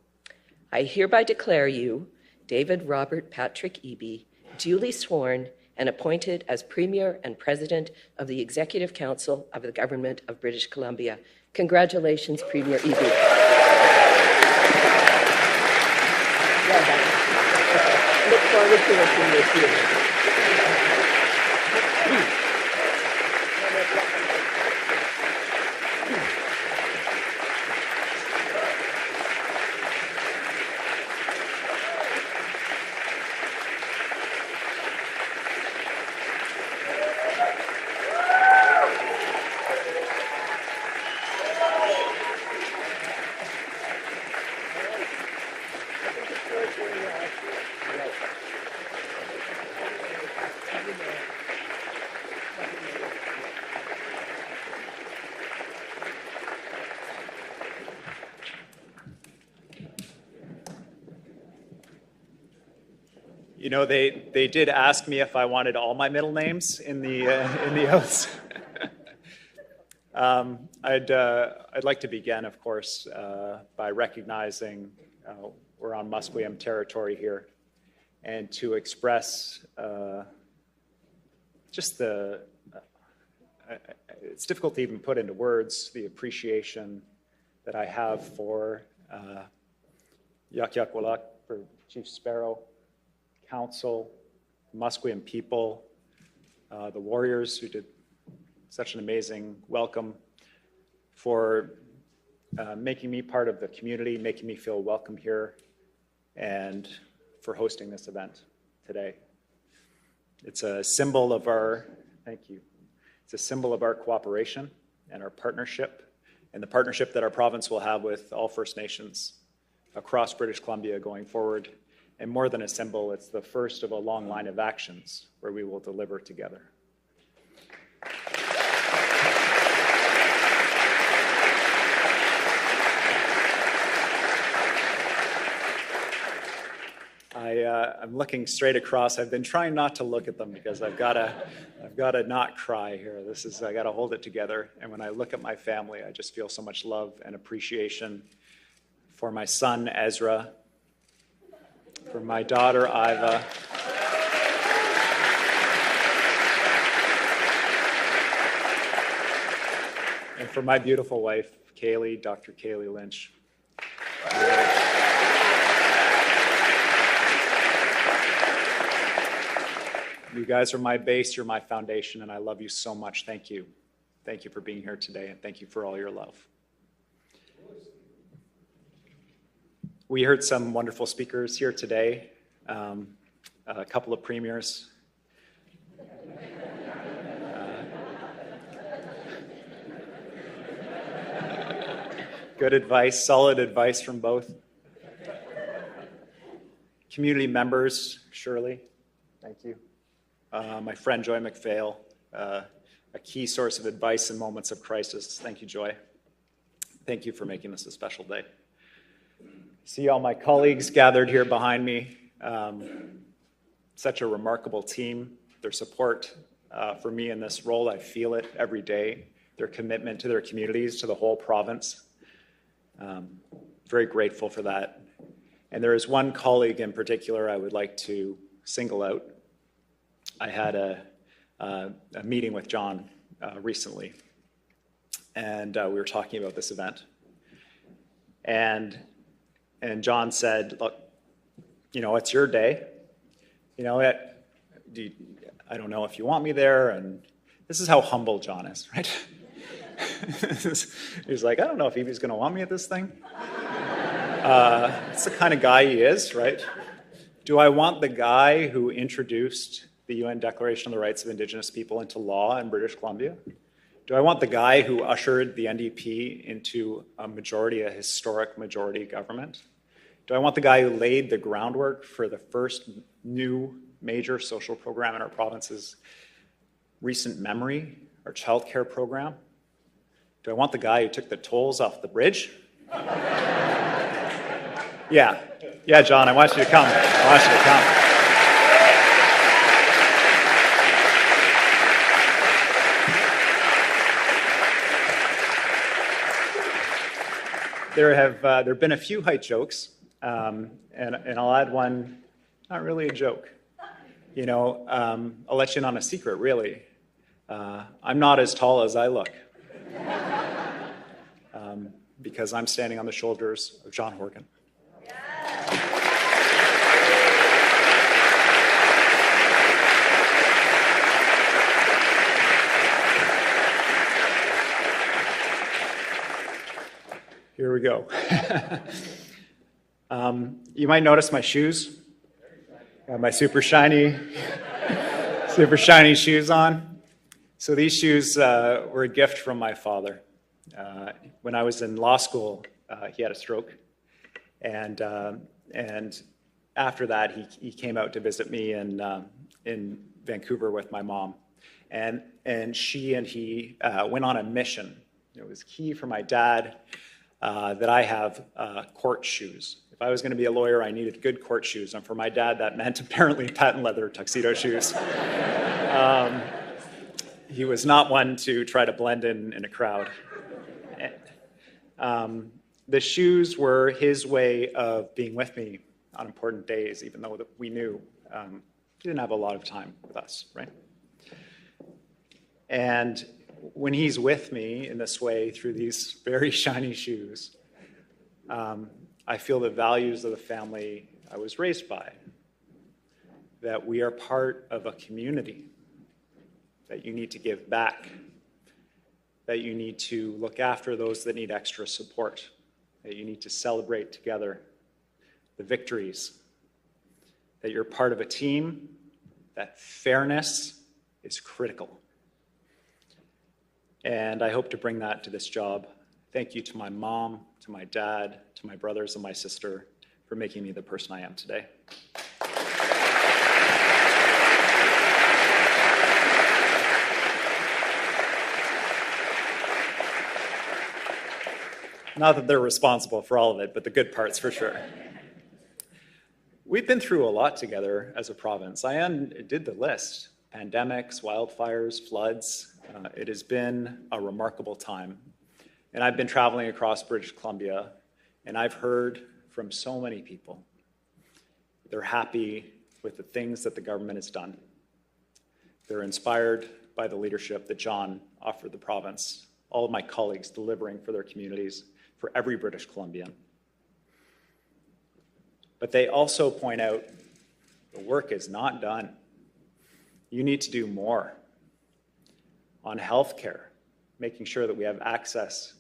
I hereby declare you, David Robert Patrick Eby, duly sworn and appointed as Premier and President of the Executive Council of the Government of British Columbia. Congratulations, Premier Eby. Well done. Look forward to working with you. You know, they did ask me if I wanted all my middle names in the oaths. I'd like to begin, of course, by recognizing we're on Musqueam territory here, and to express just the. It's difficult to even put into words the appreciation that I have for Yakwalak, for Chief Sparrow, Council, Musqueam people, the warriors who did such an amazing welcome, for making me part of the community, making me feel welcome here, and for hosting this event today. It's a symbol of our, thank you, it's a symbol of our cooperation and our partnership, and the partnership that our province will have with all First Nations across British Columbia going forward. And more than a symbol, it's the first of a long line of actions where we will deliver together. I'm looking straight across. I've been trying not to look at them because I've got to not cry here. I got to hold it together. And when I look at my family, I just feel so much love and appreciation for my son, Ezra, for my daughter, Iva, and for my beautiful wife, Kaylee, Dr. Kaylee Lynch. You guys are my base, you're my foundation, and I love you so much. Thank you. Thank you for being here today, and thank you for all your love. We heard some wonderful speakers here today, a couple of premiers. Good advice, solid advice from both. Community members, Shirley, thank you. My friend Joy McPhail, a key source of advice in moments of crisis. Thank you, Joy. Thank you for making this a special day. See all my colleagues gathered here behind me. Such a remarkable team. Their support for me in this role, I feel it every day. Their commitment to their communities, to the whole province. Very grateful for that. And there is one colleague in particular I would like to single out. I had a meeting with John recently, and we were talking about this event. And John said, look, you know, it's your day. You know, I don't know if you want me there. And this is how humble John is, right? He's like, I don't know if Eby's going to want me at this thing. It's the kind of guy he is, right? Do I want the guy who introduced the UN Declaration on the Rights of Indigenous People into law in British Columbia? Do I want the guy who ushered the NDP into a historic majority government? Do I want the guy who laid the groundwork for the first new major social program in our province's recent memory, our childcare program? Do I want the guy who took the tolls off the bridge? Yeah, John, I want you to come. I want you to come. There have been a few height jokes, and I'll add one, not really a joke. You know, I'll let you in on a secret, really. I'm not as tall as I look, because I'm standing on the shoulders of John Horgan. Here we go. You might notice my shoes. Got my super shiny shoes on. So these shoes were a gift from my father. When I was in law school, he had a stroke, and after that, he came out to visit me in Vancouver with my mom, and she and he went on a mission. It was key for my dad that I have court shoes. If I was going to be a lawyer, I needed good court shoes, and for my dad, that meant apparently patent leather tuxedo shoes. He was not one to try to blend in a crowd. The shoes were his way of being with me on important days, even though we knew he didn't have a lot of time with us, right? And when he's with me in this way through these very shiny shoes, I feel the values of the family I was raised by, that we are part of a community, that you need to give back, that you need to look after those that need extra support, that you need to celebrate together the victories, that you're part of a team, that fairness is critical. And I hope to bring that to this job. Thank you to my mom, to my dad, to my brothers and my sister for making me the person I am today. Not that they're responsible for all of it, but the good parts for sure. We've been through a lot together as a province. I did the list. Pandemics, wildfires, floods. It has been a remarkable time. And I've been traveling across British Columbia, and I've heard from so many people They're happy with the things that the government has done. They're inspired by the leadership that John offered the province, all of my colleagues delivering for their communities, for every British Columbian. But they also point out the work is not done. You need to do more on healthcare, making sure that we have access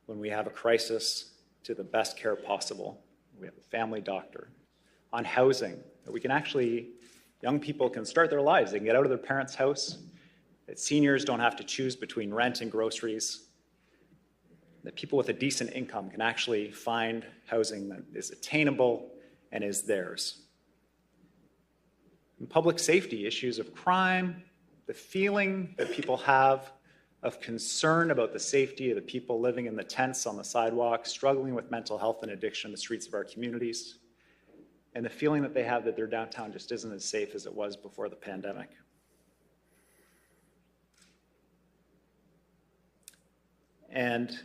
when we have a crisis to the best care possible. We have a family doctor. On housing, that we can actually, young people can start their lives. They can get out of their parents' house. That seniors don't have to choose between rent and groceries. That people with a decent income can actually find housing that is attainable and is theirs. And public safety, issues of crime, the feeling that people have of concern about the safety of the people living in the tents on the sidewalks, struggling with mental health and addiction in the streets of our communities, and the feeling that they have that their downtown just isn't as safe as it was before the pandemic. And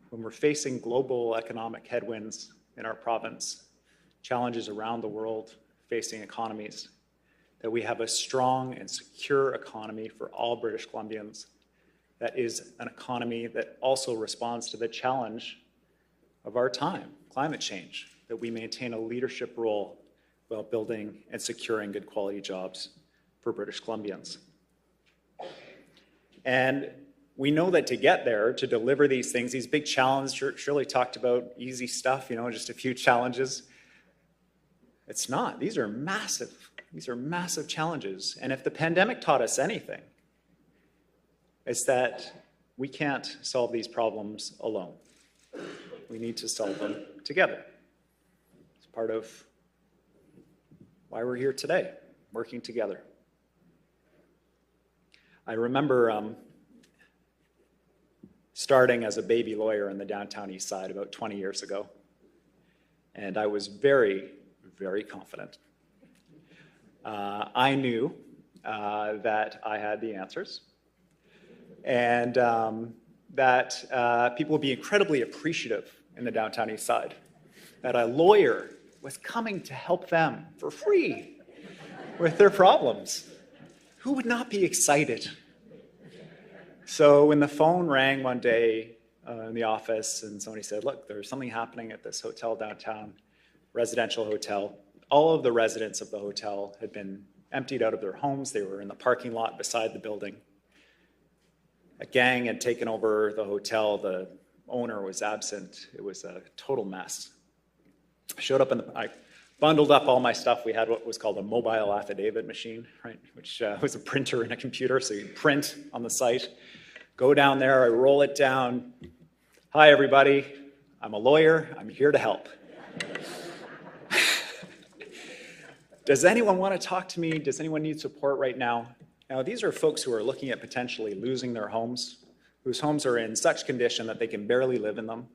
when we're facing global economic headwinds in our province, challenges around the world facing economies, that we have a strong and secure economy for all British Columbians that is an economy that also responds to the challenge of our time, climate change, that we maintain a leadership role while building and securing good quality jobs for British Columbians. And we know that to get there, to deliver these things, these big challenges, Shirley talked about easy stuff, just a few challenges. It's not. These are massive challenges. And if the pandemic taught us anything, it's that we can't solve these problems alone. We need to solve them together. It's part of why we're here today, working together. I remember starting as a baby lawyer in the downtown east side about 20 years ago. And I was very, very confident. I knew that I had the answers, and that people would be incredibly appreciative in the downtown east side, that a lawyer was coming to help them for free with their problems. Who would not be excited? So when the phone rang one day in the office and somebody said, look, there's something happening at this hotel downtown, residential hotel. All of the residents of the hotel had been emptied out of their homes. They were in the parking lot beside the building. A gang had taken over the hotel. The owner was absent. It was a total mess. I showed up I bundled up all my stuff. We had what was called a mobile affidavit machine, right? Which was a printer and a computer, so you print on the site. Go down there, I roll it down. Hi, everybody. I'm a lawyer. I'm here to help. Does anyone want to talk to me? Does anyone need support right now? Now, these are folks who are looking at potentially losing their homes, whose homes are in such condition that they can barely live in them.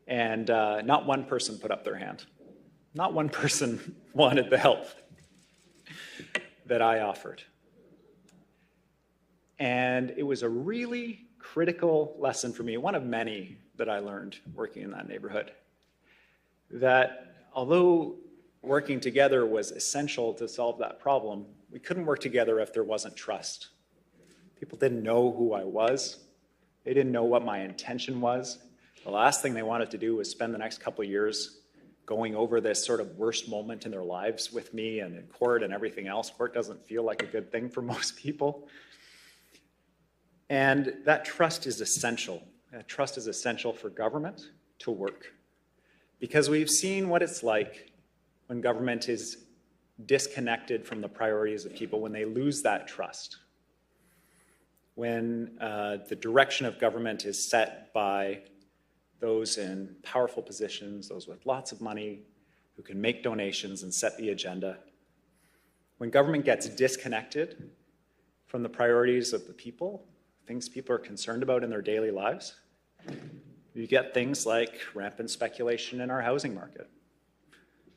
And not one person put up their hand. Not one person wanted the help that I offered. And it was a really critical lesson for me, one of many that I learned working in that neighborhood, that although working together was essential to solve that problem, we couldn't work together if there wasn't trust. People didn't know who I was. They didn't know what my intention was. The last thing they wanted to do was spend the next couple of years going over this sort of worst moment in their lives with me and in court and everything else. Court doesn't feel like a good thing for most people. And that trust is essential. That trust is essential for government to work. Because we've seen what it's like when government is disconnected from the priorities of people, when they lose that trust. When the direction of government is set by those in powerful positions, those with lots of money, who can make donations and set the agenda. When government gets disconnected from the priorities of the people, things people are concerned about in their daily lives, you get things like rampant speculation in our housing market.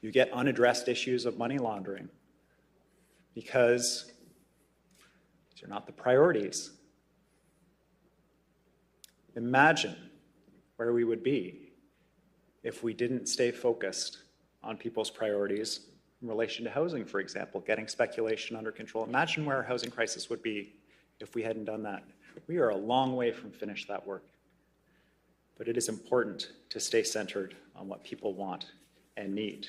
You get unaddressed issues of money laundering because these are not the priorities. Imagine where we would be if we didn't stay focused on people's priorities in relation to housing, for example, getting speculation under control. Imagine where our housing crisis would be if we hadn't done that. We are a long way from finished that work. But it is important to stay centered on what people want and need.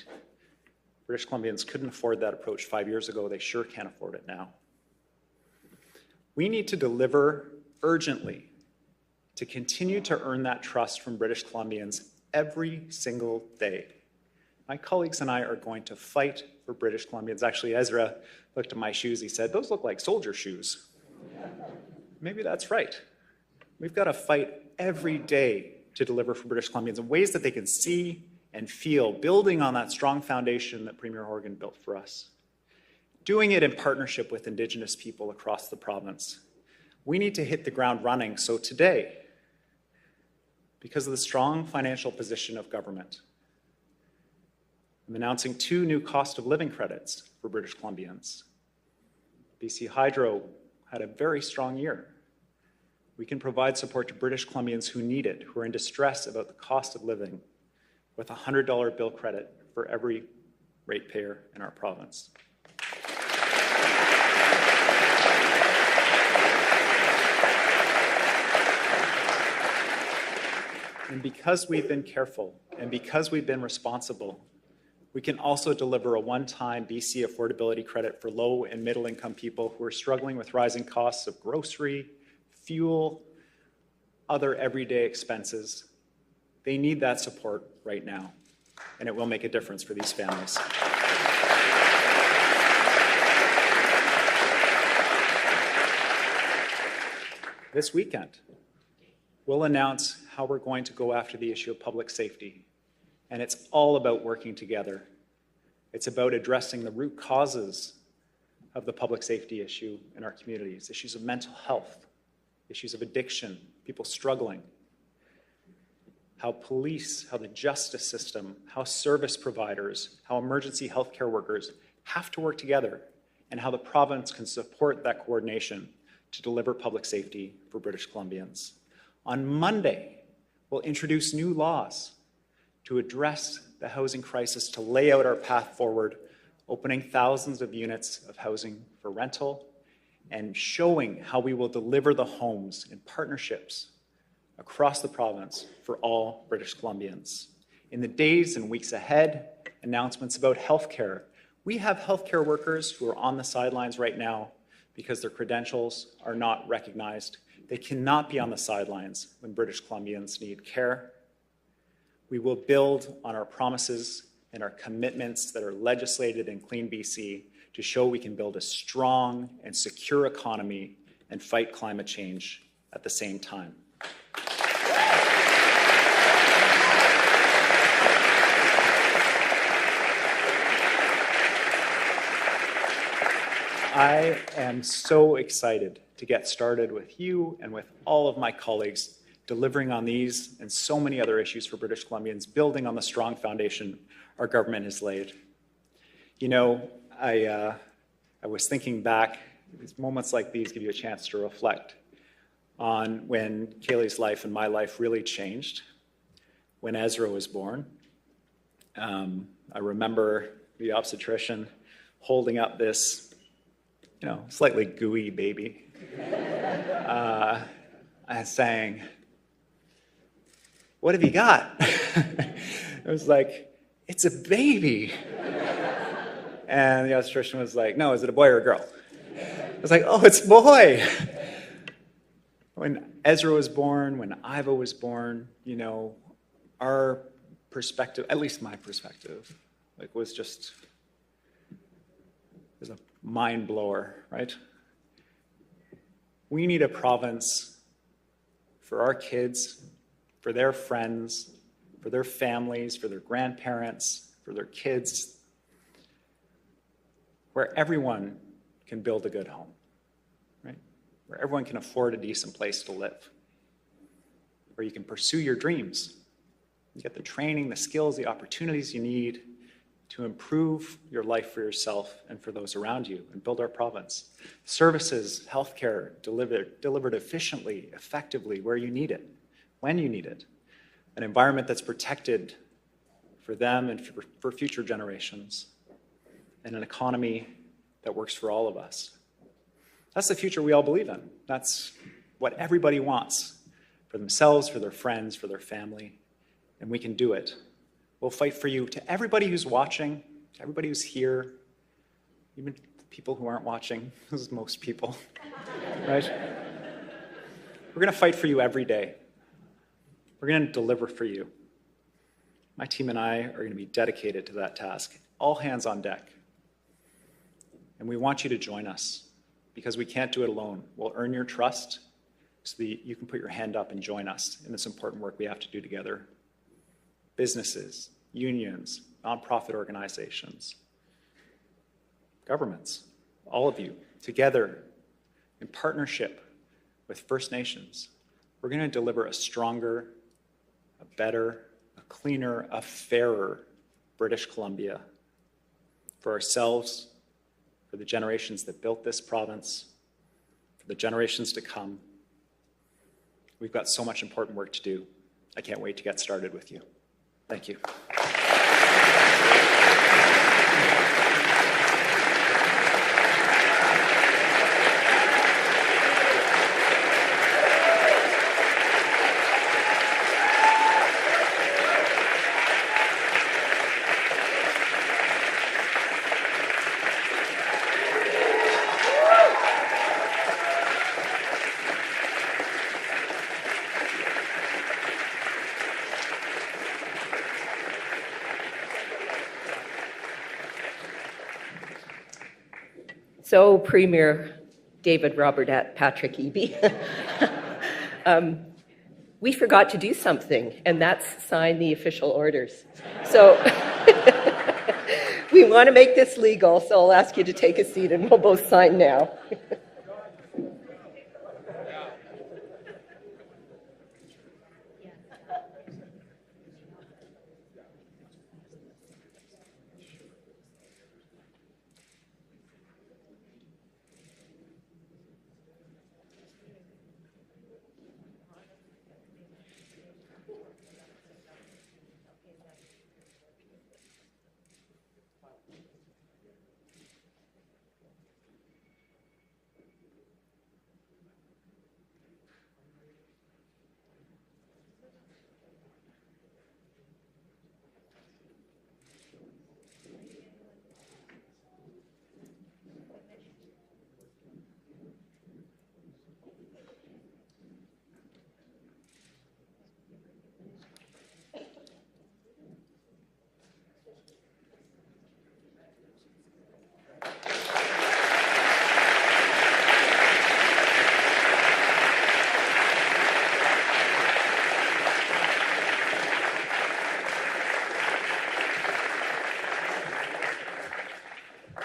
British Columbians couldn't afford that approach 5 years ago. They sure can't afford it now. We need to deliver urgently to continue to earn that trust from British Columbians every single day. My colleagues and I are going to fight for British Columbians. Actually, Ezra looked at my shoes. He said, "Those look like soldier shoes." Maybe that's right. We've got to fight every day to deliver for British Columbians in ways that they can see and feel, building on that strong foundation that Premier Horgan built for us. Doing it in partnership with Indigenous people across the province. We need to hit the ground running. So today, because of the strong financial position of government, I'm announcing 2 new cost of living credits for British Columbians. BC Hydro had a very strong year. We can provide support to British Columbians who need it, who are in distress about the cost of living, with a $100 bill credit for every ratepayer in our province. And because we've been careful and because we've been responsible, we can also deliver a one-time BC affordability credit for low and middle income people who are struggling with rising costs of grocery, fuel, other everyday expenses. They need that support right now, and it will make a difference for these families. This weekend, we'll announce how we're going to go after the issue of public safety. And it's all about working together. It's about addressing the root causes of the public safety issue in our communities, issues of mental health, issues of addiction, people struggling, how police, how the justice system, how service providers, how emergency healthcare workers have to work together, and how the province can support that coordination to deliver public safety for British Columbians. On Monday, we'll introduce new laws to address the housing crisis, to lay out our path forward, opening thousands of units of housing for rental, and showing how we will deliver the homes in partnerships across the province for all British Columbians. In the days and weeks ahead, announcements about healthcare. We have healthcare workers who are on the sidelines right now because their credentials are not recognized. They cannot be on the sidelines when British Columbians need care. We will build on our promises and our commitments that are legislated in Clean BC to show we can build a strong and secure economy and fight climate change at the same time. I am so excited to get started with you and with all of my colleagues delivering on these and so many other issues for British Columbians, building on the strong foundation our government has laid. You know, I was thinking back, moments like these give you a chance to reflect on when Kaylee's life and my life really changed, when Ezra was born. I remember the obstetrician holding up this, slightly gooey baby, and saying, "What have you got?" It was like, "It's a baby." And the obstetrician was like, "No, is it a boy or a girl?" I was like, "Oh, it's a boy." When Ezra was born, when Iva was born, our perspective, at least my perspective, was just, a mind blower, right? We need a province for our kids, for their friends, for their families, for their grandparents, for their kids, where everyone can build a good home, right? Where everyone can afford a decent place to live, where you can pursue your dreams. You get the training, the skills, the opportunities you need to improve your life for yourself and for those around you and build our province. Services, healthcare delivered efficiently, effectively, where you need it, when you need it. An environment that's protected for them and for future generations, and an economy that works for all of us. That's the future we all believe in. That's what everybody wants for themselves, for their friends, for their family, and we can do it. We'll fight for you. To everybody who's watching, to everybody who's here, even people who aren't watching, this is most people, right? We're going to fight for you every day. We're going to deliver for you. My team and I are going to be dedicated to that task. All hands on deck. And we want you to join us because we can't do it alone. We'll earn your trust so that you can put your hand up and join us in this important work we have to do together. Businesses, unions, nonprofit organizations, governments, all of you, together in partnership with First Nations, we're going to deliver a stronger, a better, a cleaner, a fairer British Columbia for ourselves, for the generations that built this province, for the generations to come. We've got so much important work to do. I can't wait to get started with you. Thank you. So, Premier David Robert Patrick Eby, we forgot to do something, and that's sign the official orders. So we want to make this legal, so I'll ask you to take a seat and we'll both sign now.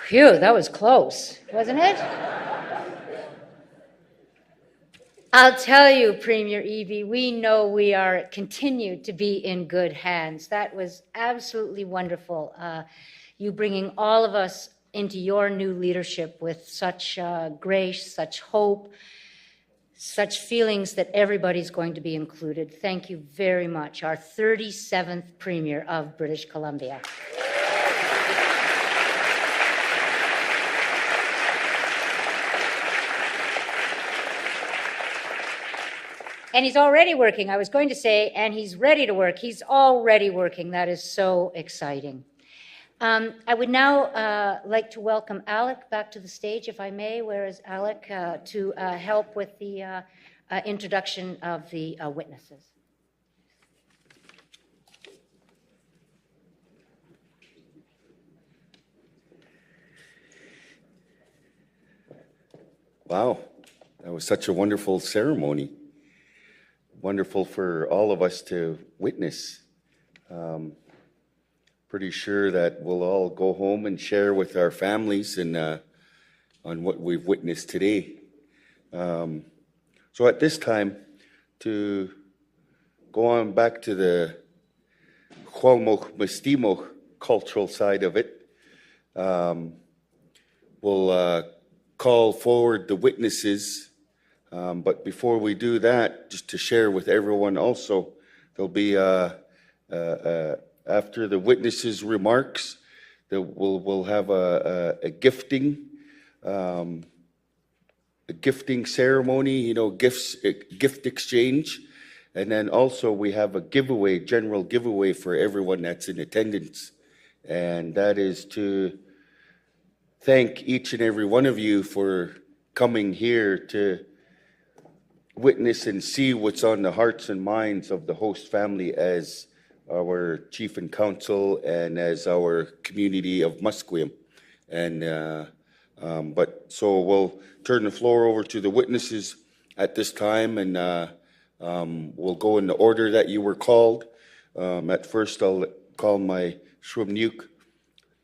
Phew, that was close, wasn't it? I'll tell you, Premier Eby, we know we are continued to be in good hands. That was absolutely wonderful. You bringing all of us into your new leadership with such grace, such hope, such feelings that everybody's going to be included. Thank you very much. Our 37th Premier of British Columbia. And he's already working. I was going to say, and he's ready to work. He's already working. That is so exciting. I would now like to welcome Alec back to the stage, if I may. Where is Alec to help with the introduction of the witnesses? Wow, that was such a wonderful ceremony. Wonderful for all of us to witness. Pretty sure that we'll all go home and share with our families and on what we've witnessed today. So at this time, to go on back to the Hualmoch Mistimoch cultural side of it, we'll call forward the witnesses. But before we do that, just to share with everyone also, there'll be a after the witnesses' remarks, we'll have a gifting ceremony, gift exchange. And then also we have a giveaway, general giveaway for everyone that's in attendance. And that is to thank each and every one of you for coming here to witness and see what's on the hearts and minds of the host family as our chief and council and as our community of Musqueam. And so we'll turn the floor over to the witnesses at this time, and we'll go in the order that you were called. At first, I'll call my Shwimnuk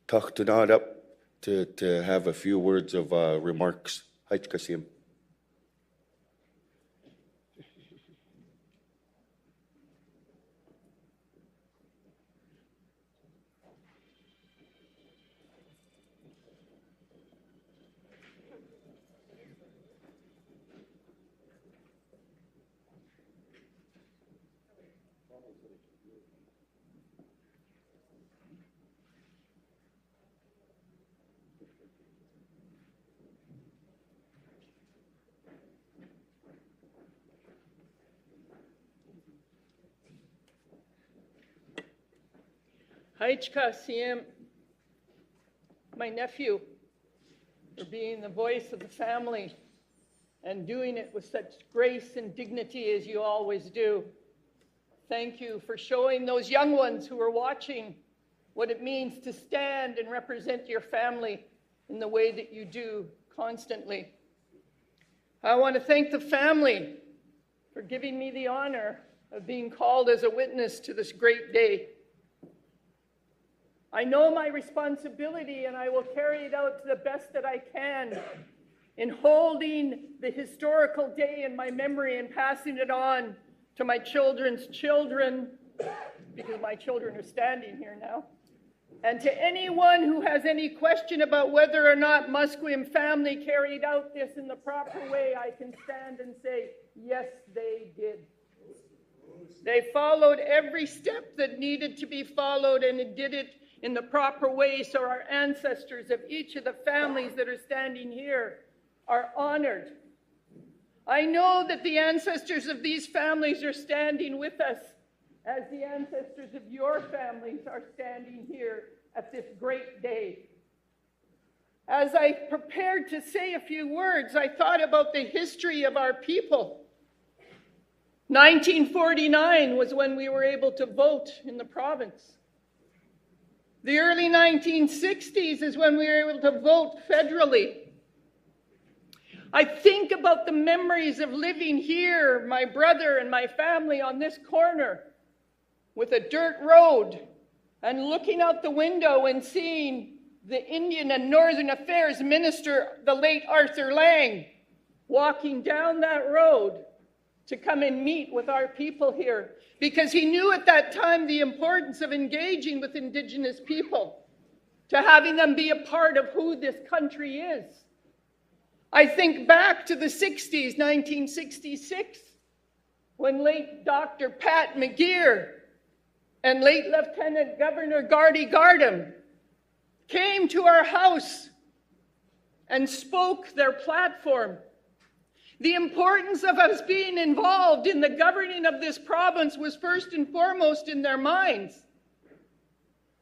Tachtanad up to have a few words of remarks. Hait Kasim. Haichka Siem, my nephew, for being the voice of the family and doing it with such grace and dignity as you always do. Thank you for showing those young ones who are watching what it means to stand and represent your family in the way that you do constantly. I want to thank the family for giving me the honor of being called as a witness to this great day. I know my responsibility, and I will carry it out to the best that I can in holding the historical day in my memory and passing it on to my children's children, because my children are standing here now, and to anyone who has any question about whether or not Musqueam family carried out this in the proper way, I can stand and say, yes, they did. They followed every step that needed to be followed, and it did it in the proper way, so our ancestors of each of the families that are standing here are honored. I know that the ancestors of these families are standing with us as the ancestors of your families are standing here at this great day. As I prepared to say a few words, I thought about the history of our people. 1949 was when we were able to vote in the province. The early 1960s is when we were able to vote federally. I think about the memories of living here, my brother and my family on this corner with a dirt road, and looking out the window and seeing the Indian and Northern Affairs Minister, the late Arthur Lang, walking down that road to come and meet with our people here, because he knew at that time the importance of engaging with Indigenous people, to having them be a part of who this country is. I think back to the 60s, 1966, when late Dr. Pat McGeer and late Lieutenant Governor Gardy Gardam came to our house and spoke their platform. The importance of us being involved in the governing of this province was first and foremost in their minds.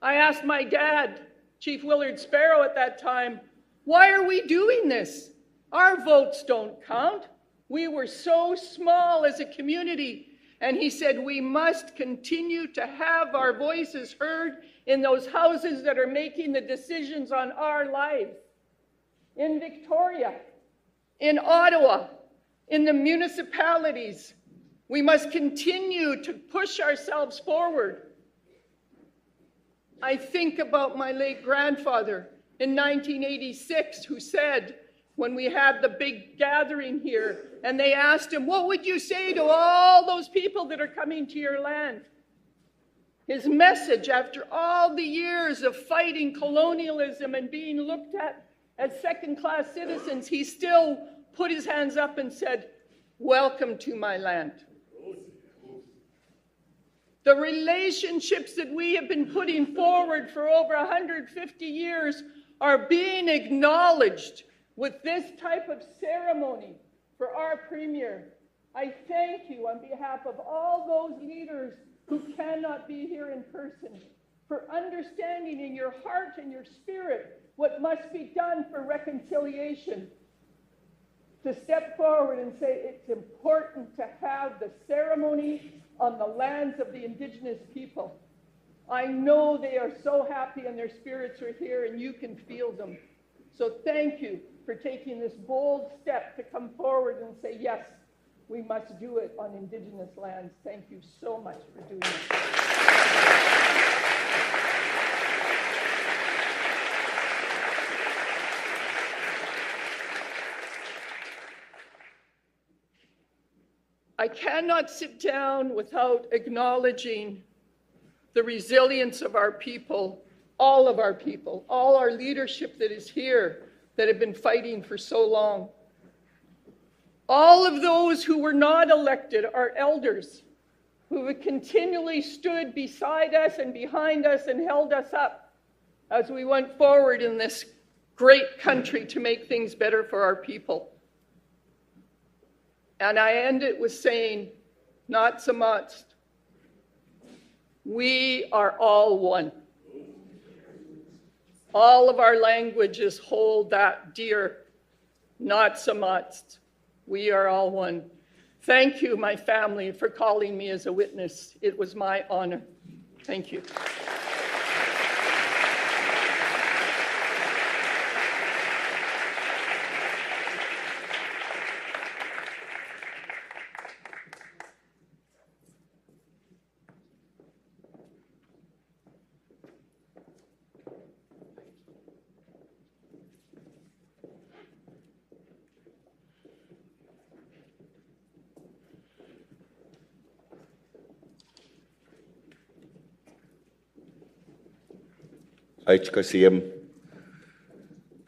I asked my dad, Chief Willard Sparrow at that time, why are we doing this? Our votes don't count. We were so small as a community. And he said, we must continue to have our voices heard in those houses that are making the decisions on our lives. In Victoria, in Ottawa, in the municipalities, we must continue to push ourselves forward. I think about my late grandfather in 1986 who said, when we had the big gathering here, and they asked him, what would you say to all those people that are coming to your land? His message, after all the years of fighting colonialism and being looked at as second-class citizens, he still put his hands up and said, welcome to my land. The relationships that we have been putting forward for over 150 years are being acknowledged with this type of ceremony for our Premier. I thank you on behalf of all those leaders who cannot be here in person for understanding in your heart and your spirit what must be done for reconciliation. To step forward and say it's important to have the ceremony on the lands of the Indigenous people. I know they are so happy and their spirits are here and you can feel them. So thank you for taking this bold step to come forward and say, yes, we must do it on Indigenous lands. Thank you so much for doing it. I cannot sit down without acknowledging the resilience of our people, all our leadership that is here that have been fighting for so long. All of those who were not elected, our elders, who have continually stood beside us and behind us and held us up as we went forward in this great country to make things better for our people. And I end it with saying, not so much. We are all one. All of our languages hold that dear, not so much. We are all one. Thank you, my family, for calling me as a witness. It was my honor. Thank you. HKCM.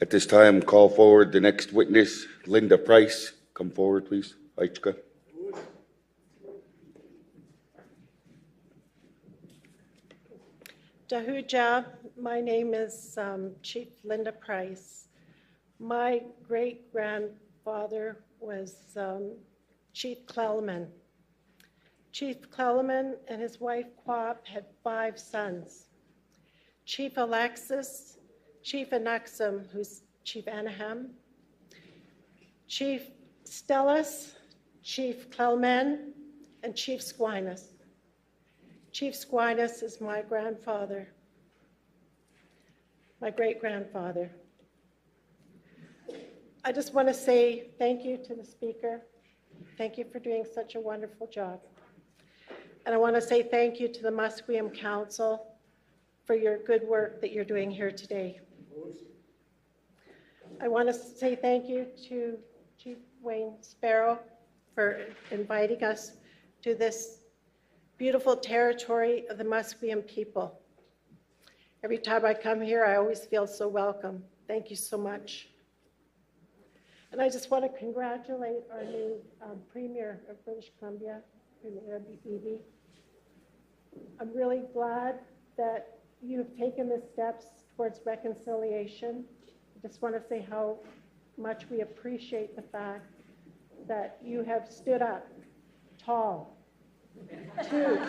At this time, call forward the next witness, Linda Price. Come forward, please. HK. Dahuja, my name is Chief Linda Price. My great-grandfather was Chief Clelman. Chief Clelman and his wife Quap had 5 sons. Chief Alexis, Chief Anaxum, who's Chief Anaham, Chief Stellus, Chief Clelman, and Chief Squinus. Chief Squinus is my grandfather, my great-grandfather. I just want to say thank you to the speaker. Thank you for doing such a wonderful job. And I want to say thank you to the Musqueam Council for your good work that you're doing here today. I want to say thank you to Chief Wayne Sparrow for inviting us to this beautiful territory of the Musqueam people. Every time I come here, I always feel so welcome. Thank you so much. And I just want to congratulate our new Premier of British Columbia, Premier Eby. I'm really glad that you've taken the steps towards reconciliation. I just want to say how much we appreciate the fact that you have stood up tall to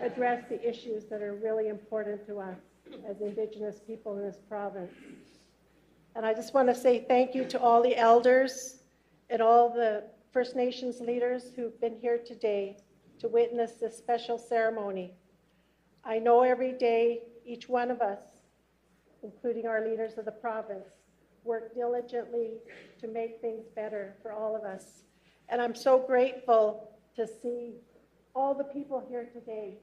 address the issues that are really important to us as Indigenous people in this province. And I just want to say thank you to all the elders and all the First Nations leaders who've been here today to witness this special ceremony. I know every day each one of us, including our leaders of the province, work diligently to make things better for all of us. And I'm so grateful to see all the people here today.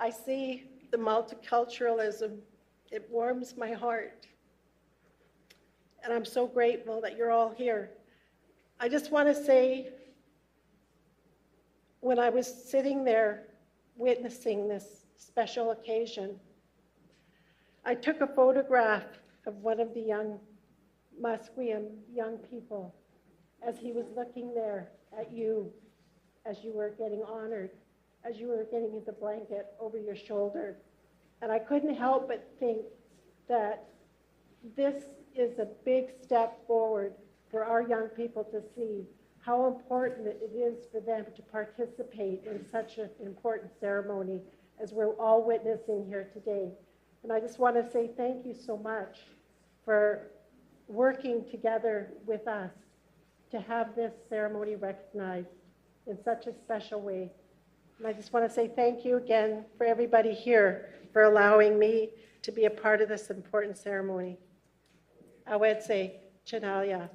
I see the multiculturalism. It warms my heart. And I'm so grateful that you're all here. I just want to say, when I was sitting there witnessing this special occasion, I took a photograph of one of the young Musqueam young people as he was looking there at you as you were getting honored as you were getting the blanket over your shoulder. And I couldn't help but think that this is a big step forward for our young people to see how important it is for them to participate in such an important ceremony as we're all witnessing here today. And I just want to say thank you so much for working together with us to have this ceremony recognized in such a special way. And I just want to say thank you again for everybody here for allowing me to be a part of this important ceremony. Awetse Chinalia.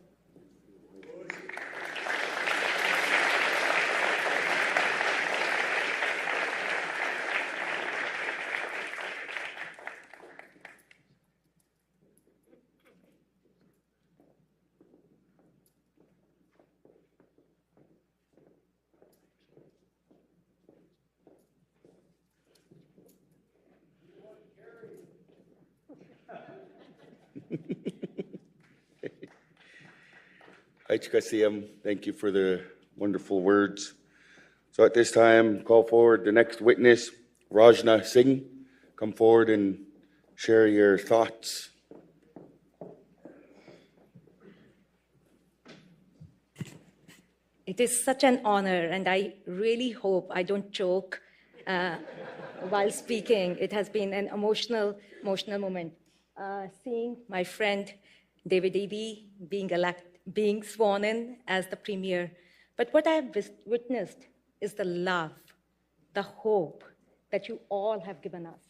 Kasiyam, thank you for the wonderful words. So at this time, call forward the next witness, Rajna Singh. Come forward and share your thoughts. It is such an honor, and I really hope I don't choke while speaking. It has been an emotional moment. Seeing my friend David Eby being sworn in as the premier. But what I have witnessed is the love, the hope that you all have given us.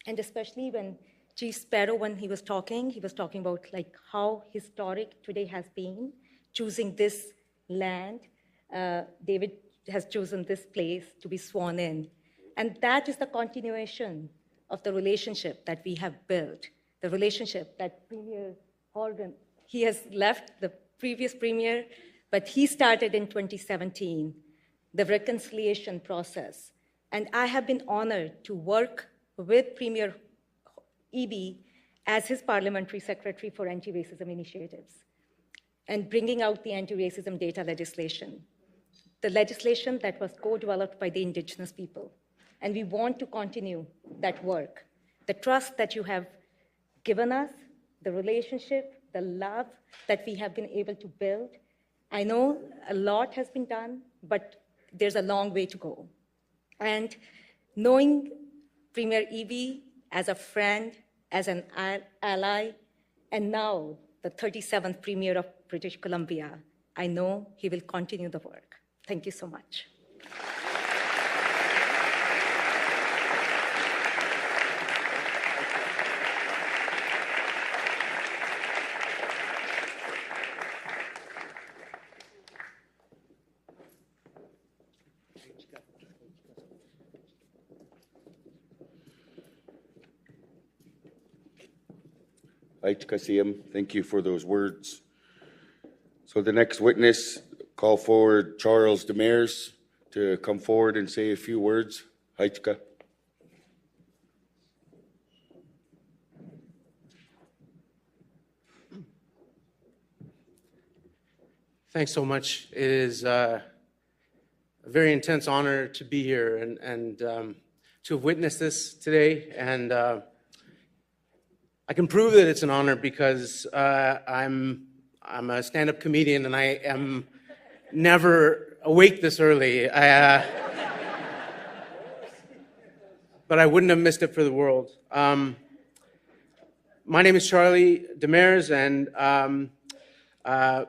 And especially when Chief Sparrow, when he was talking about like how historic today has been, choosing this land. David has chosen this place to be sworn in. And that is the continuation of the relationship that we have built, the relationship that Premier Horgan, he has left the previous premier, but he started in 2017, the reconciliation process. And I have been honored to work with Premier Eby as his parliamentary secretary for anti-racism initiatives and bringing out the anti-racism data legislation, the legislation that was co-developed by the indigenous people. And we want to continue that work. The trust that you have given us, the relationship, the love that we have been able to build. I know a lot has been done, but there's a long way to go. And knowing Premier Eby as a friend, as an ally, and now the 37th Premier of British Columbia, I know he will continue the work. Thank you so much. Kasiyam, thank you for those words. So the next witness, call forward Charles Demers to come forward and say a few words. Haitka. Thanks so much. It is a very intense honor to be here and to have witnessed this today. And I can prove that it's an honor because I'm a stand-up comedian and I am never awake this early. But I wouldn't have missed it for the world. My name is Charlie Demers, and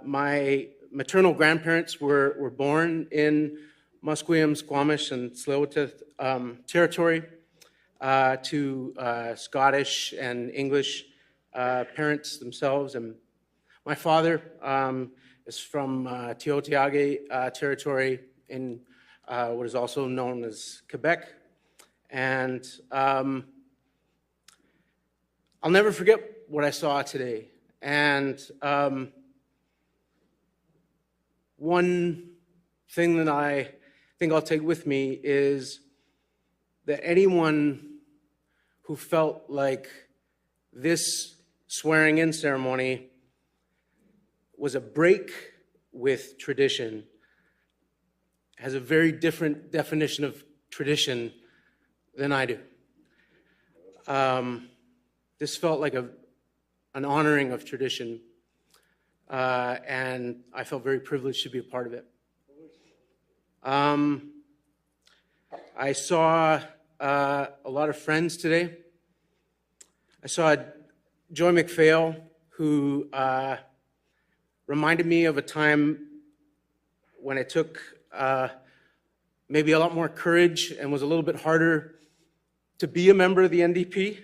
my maternal grandparents were born in Musqueam, Squamish, and Tsleil-Waututh territory to Scottish and English parents themselves. And my father is from Tiohtià:ke territory in what is also known as Quebec. And I'll never forget what I saw today. And one thing that I think I'll take with me is that anyone who felt like this swearing-in ceremony was a break with tradition has a very different definition of tradition than I do. This felt like an honoring of tradition, and I felt very privileged to be a part of it. I saw a lot of friends today. I saw Joy McPhail, who reminded me of a time when it took maybe a lot more courage and was a little bit harder to be a member of the NDP.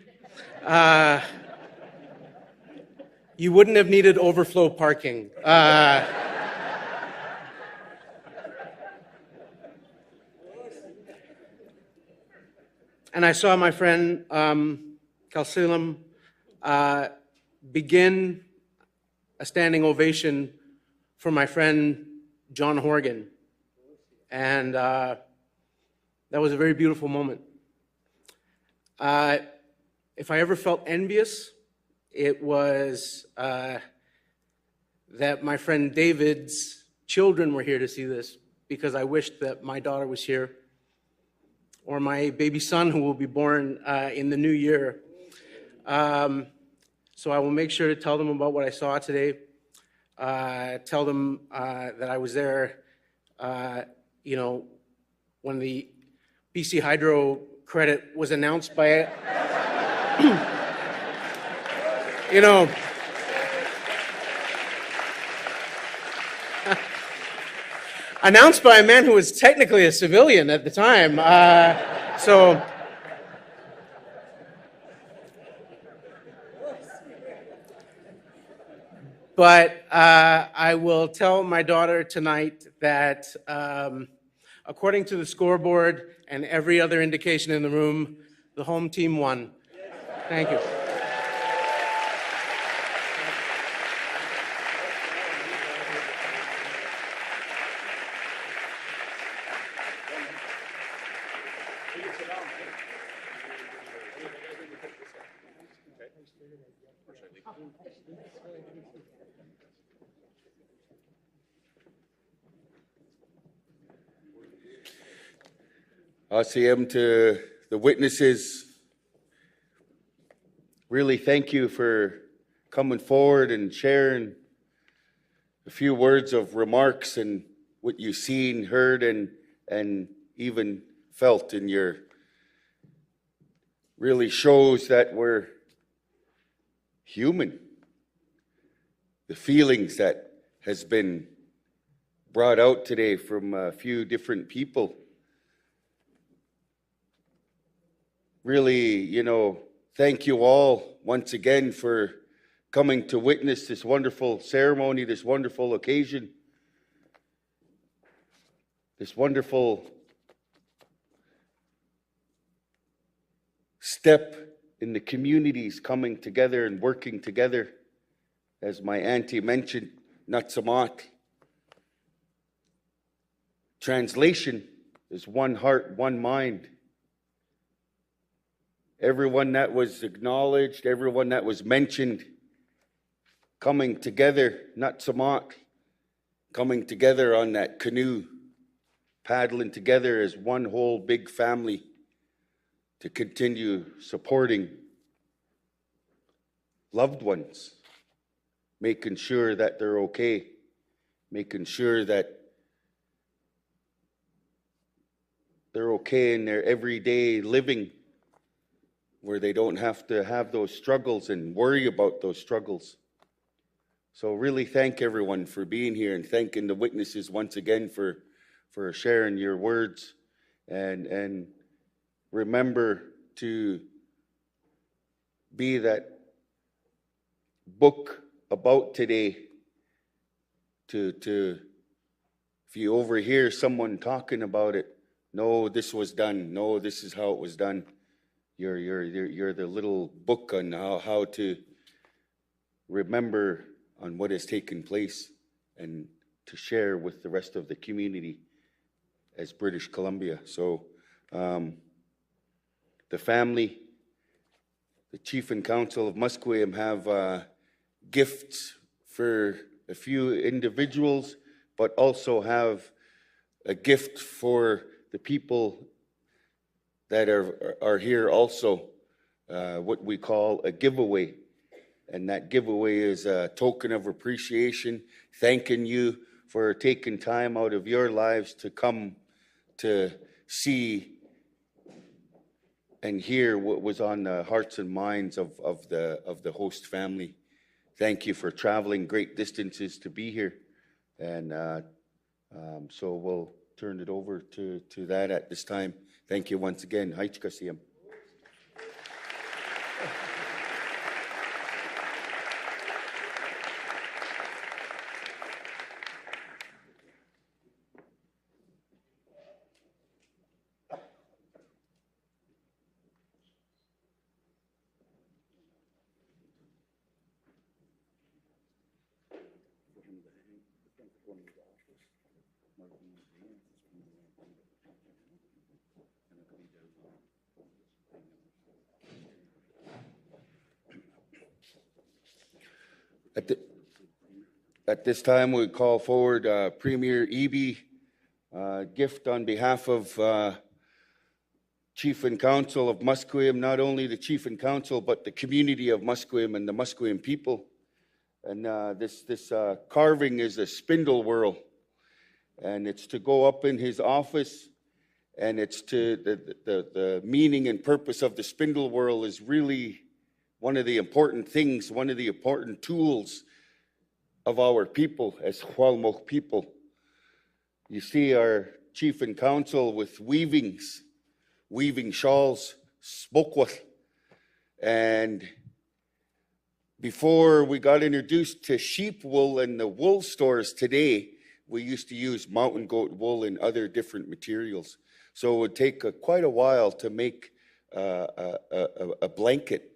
You wouldn't have needed overflow parking. And I saw my friend Kalsilam begin a standing ovation for my friend John Horgan. And that was a very beautiful moment. If I ever felt envious, it was that my friend David's children were here to see this, because I wished that my daughter was here, or my baby son who will be born in the new year. So I will make sure to tell them about what I saw today. Tell them that I was there, when the BC Hydro credit was announced by, announced by a man who was technically a civilian at the time. But I will tell my daughter tonight that according to the scoreboard and every other indication in the room, the home team won. Thank you. ACM, to the witnesses, really thank you for coming forward and sharing a few words of remarks and what you've seen, heard, and even felt in your, really shows that we're human. The feelings that has been brought out today from a few different people. Really, thank you all once again for coming to witness this wonderful ceremony, this wonderful occasion, this wonderful step in the communities coming together and working together. As my auntie mentioned, Natsamat. Translation is one heart, one mind. Everyone that was acknowledged, everyone that was mentioned, coming together, Natsamat, coming together on that canoe, paddling together as one whole big family to continue supporting loved ones, making sure that they're okay, making sure that they're okay in their everyday living, where they don't have to have those struggles and worry about those struggles. So really thank everyone for being here, and thanking the witnesses once again for sharing your words, and remember to be that book about today, to if you overhear someone talking about it, no, this was done, no, this is how it was done. You're the little book on how to remember on what has taken place and to share with the rest of the community as British Columbia. So the family, the Chief and Council of Musqueam have gifts for a few individuals, but also have a gift for the people that are here also, what we call a giveaway. And that giveaway is a token of appreciation, thanking you for taking time out of your lives to come to see and hear what was on the hearts and minds of the host family. Thank you for traveling great distances to be here. And so we'll turn it over to that at this time. Thank you once again. Haichkasiyam. At this time, we call forward Premier Eby, gift on behalf of Chief and Council of Musqueam, not only the Chief and Council, but the community of Musqueam and the Musqueam people. And this carving is a spindle whorl, and it's to go up in his office, and it's to the meaning and purpose of the spindle whorl is really one of the important things, one of the important tools of our people as Hualmoch people. You see our Chief and Council with weaving shawls, spokwat. And before we got introduced to sheep wool in the wool stores today, we used to use mountain goat wool and other different materials. So it would take quite a while to make a blanket.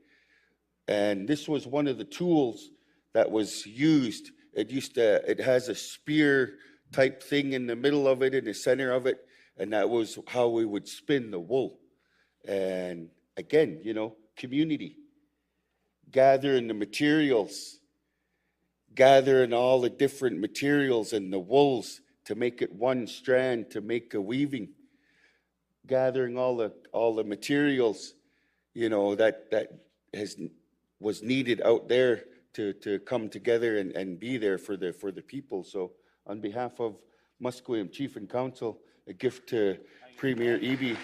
And this was one of the tools that was used. It has a spear type thing in the middle of it, in the center of it, and that was how we would spin the wool. And again, community, gathering the materials, gathering all the different materials and the wools to make it one strand, to make a weaving, gathering all the materials, that was needed out there to come together and be there for the people. So on behalf of Musqueam Chief and Council, a gift to Premier Eby.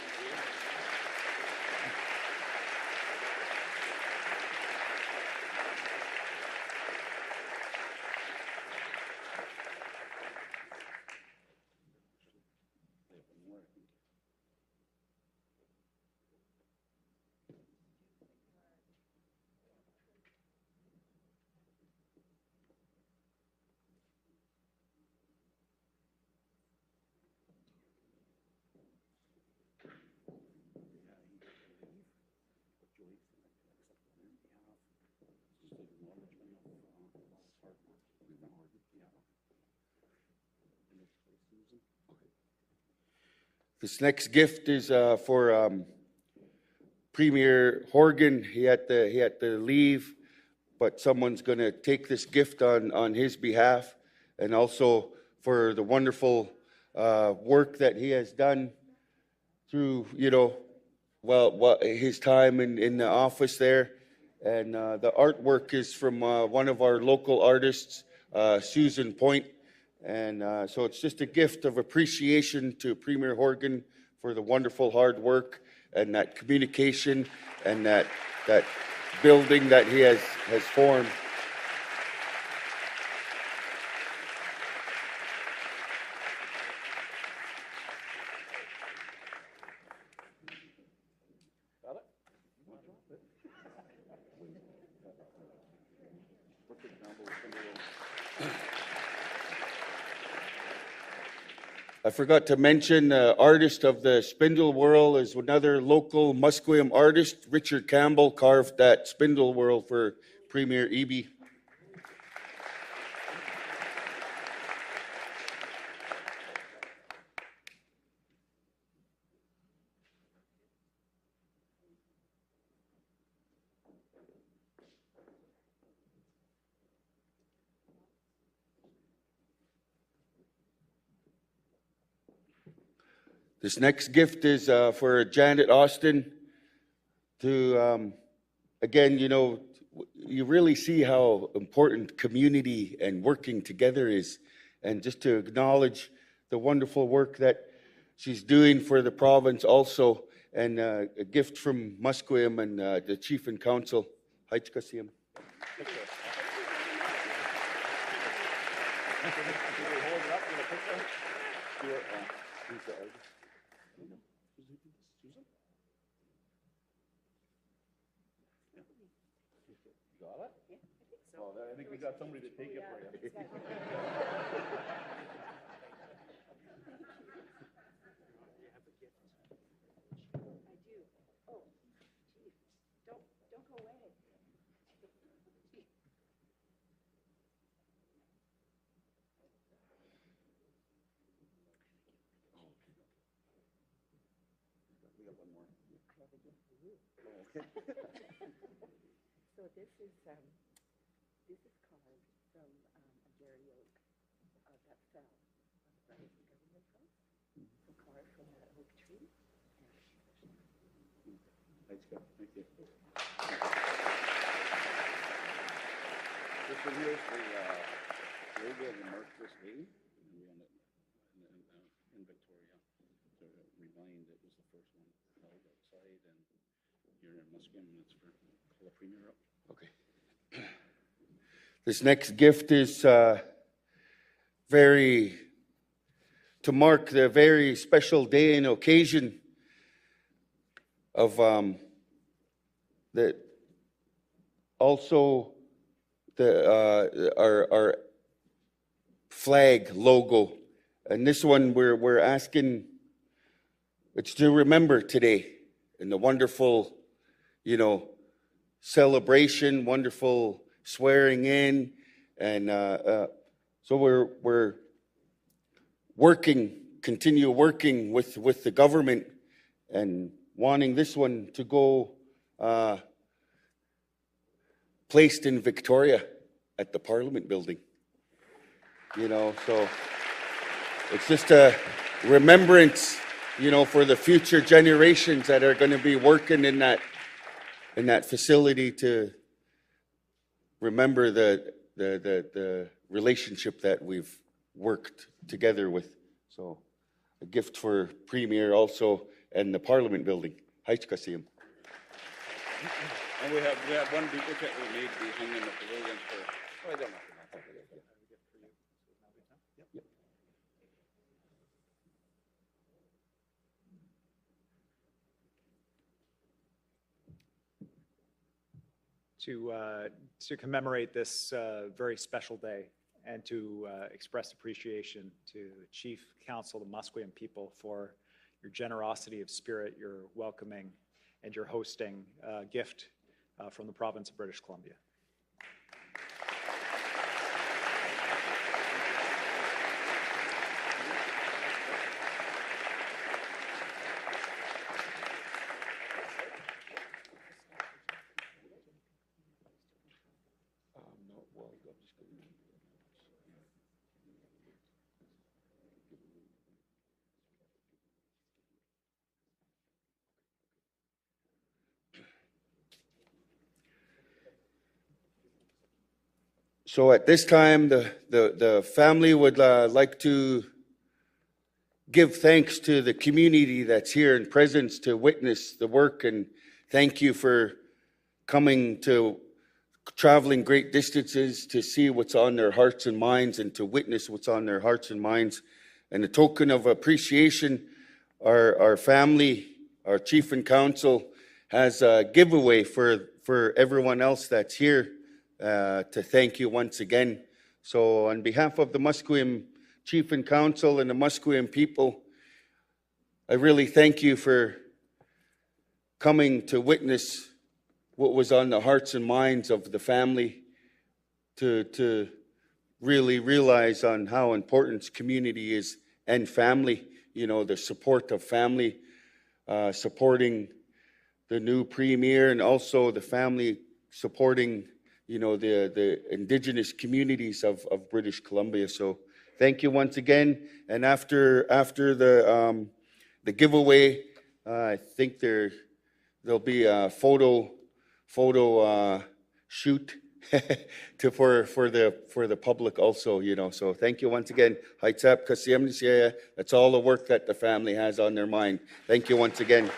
This next gift is for Premier Horgan. He had to leave, but someone's going to take this gift on his behalf, and also for the wonderful work that he has done through, his time in the office there. And the artwork is from one of our local artists, Susan Point. And so it's just a gift of appreciation to Premier Horgan for the wonderful hard work and that communication and that building that he has formed. I forgot to mention, artist of the spindle whorl is another local Musqueam artist. Richard Campbell carved that spindle whorl for Premier Eby. This next gift is for Janet Austin to, again, you know, you really see how important community and working together is, and just to acknowledge the wonderful work that she's doing for the province also, and a gift from Musqueam and the Chief and Council. Haitchkasiyam. I think we got somebody to take it for you. So this is carved from a Jerry oak that fell on the government house. So carved from that oak tree. Thanks, God. Thank you. This one here is the logo of the Mark this Day, and we own it in Victoria. To remind it was the first one held outside, and here in Musqueam, and it's for call the Premier up. Okay. This next gift is to mark the very special day and occasion of our flag logo, and this one we're asking. It's to remember today and the wonderful, you know, celebration, wonderful swearing in, and so we're continue working with the government and wanting this one to go placed in Victoria at the Parliament building. You know, so it's just a remembrance, you know, for the future generations that are going to be working in that facility, to remember the relationship that we've worked together with. So a gift for Premier also, and the Parliament building. Haitchkasiyam. And we have one duplicate we made be hung in the pavilion for, I don't know. To commemorate this very special day, and to express appreciation to Chief Council, the Musqueam people, for your generosity of spirit, your welcoming, and your hosting gift from the province of British Columbia. So at this time, the family would like to give thanks to the community that's here in presence to witness the work, and thank you for traveling great distances to see what's on their hearts and minds, and to witness what's on their hearts and minds. And a token of appreciation, our family, our Chief and Council, has a giveaway for everyone else that's here, to thank you once again. So on behalf of the Musqueam Chief and Council and the Musqueam people, I really thank you for coming to witness what was on the hearts and minds of the family, to really realize on how important community is, and family, you know, the support of family, supporting the new Premier, and also the family supporting, you know, the Indigenous communities of British Columbia. So thank you once again. And after the giveaway. I think there'll be a photo shoot for the public also, you know. So thank you once again. Haitsap kasiyam siya. That's all the work that the family has on their mind. Thank you once again.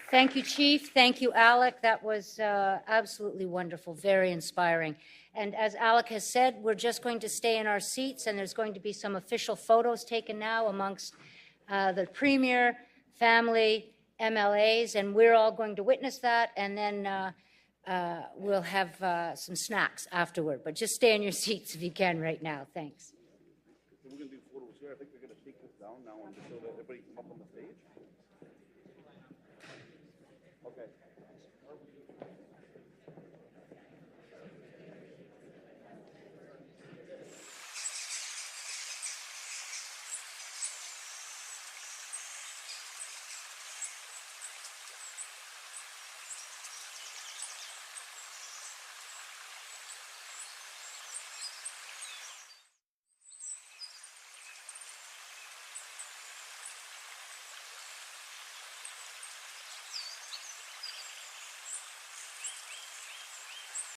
Thank you, Chief. Thank you, Alec. That was absolutely wonderful, very inspiring. And as Alec has said, we're just going to stay in our seats, and there's going to be some official photos taken now amongst the Premier, family, MLAs, and we're all going to witness that, and then we'll have some snacks afterward. But just stay in your seats if you can right now. Thanks. We're going to do photos here. I think they're going to take this down now and just so that everybody can come up on the stage.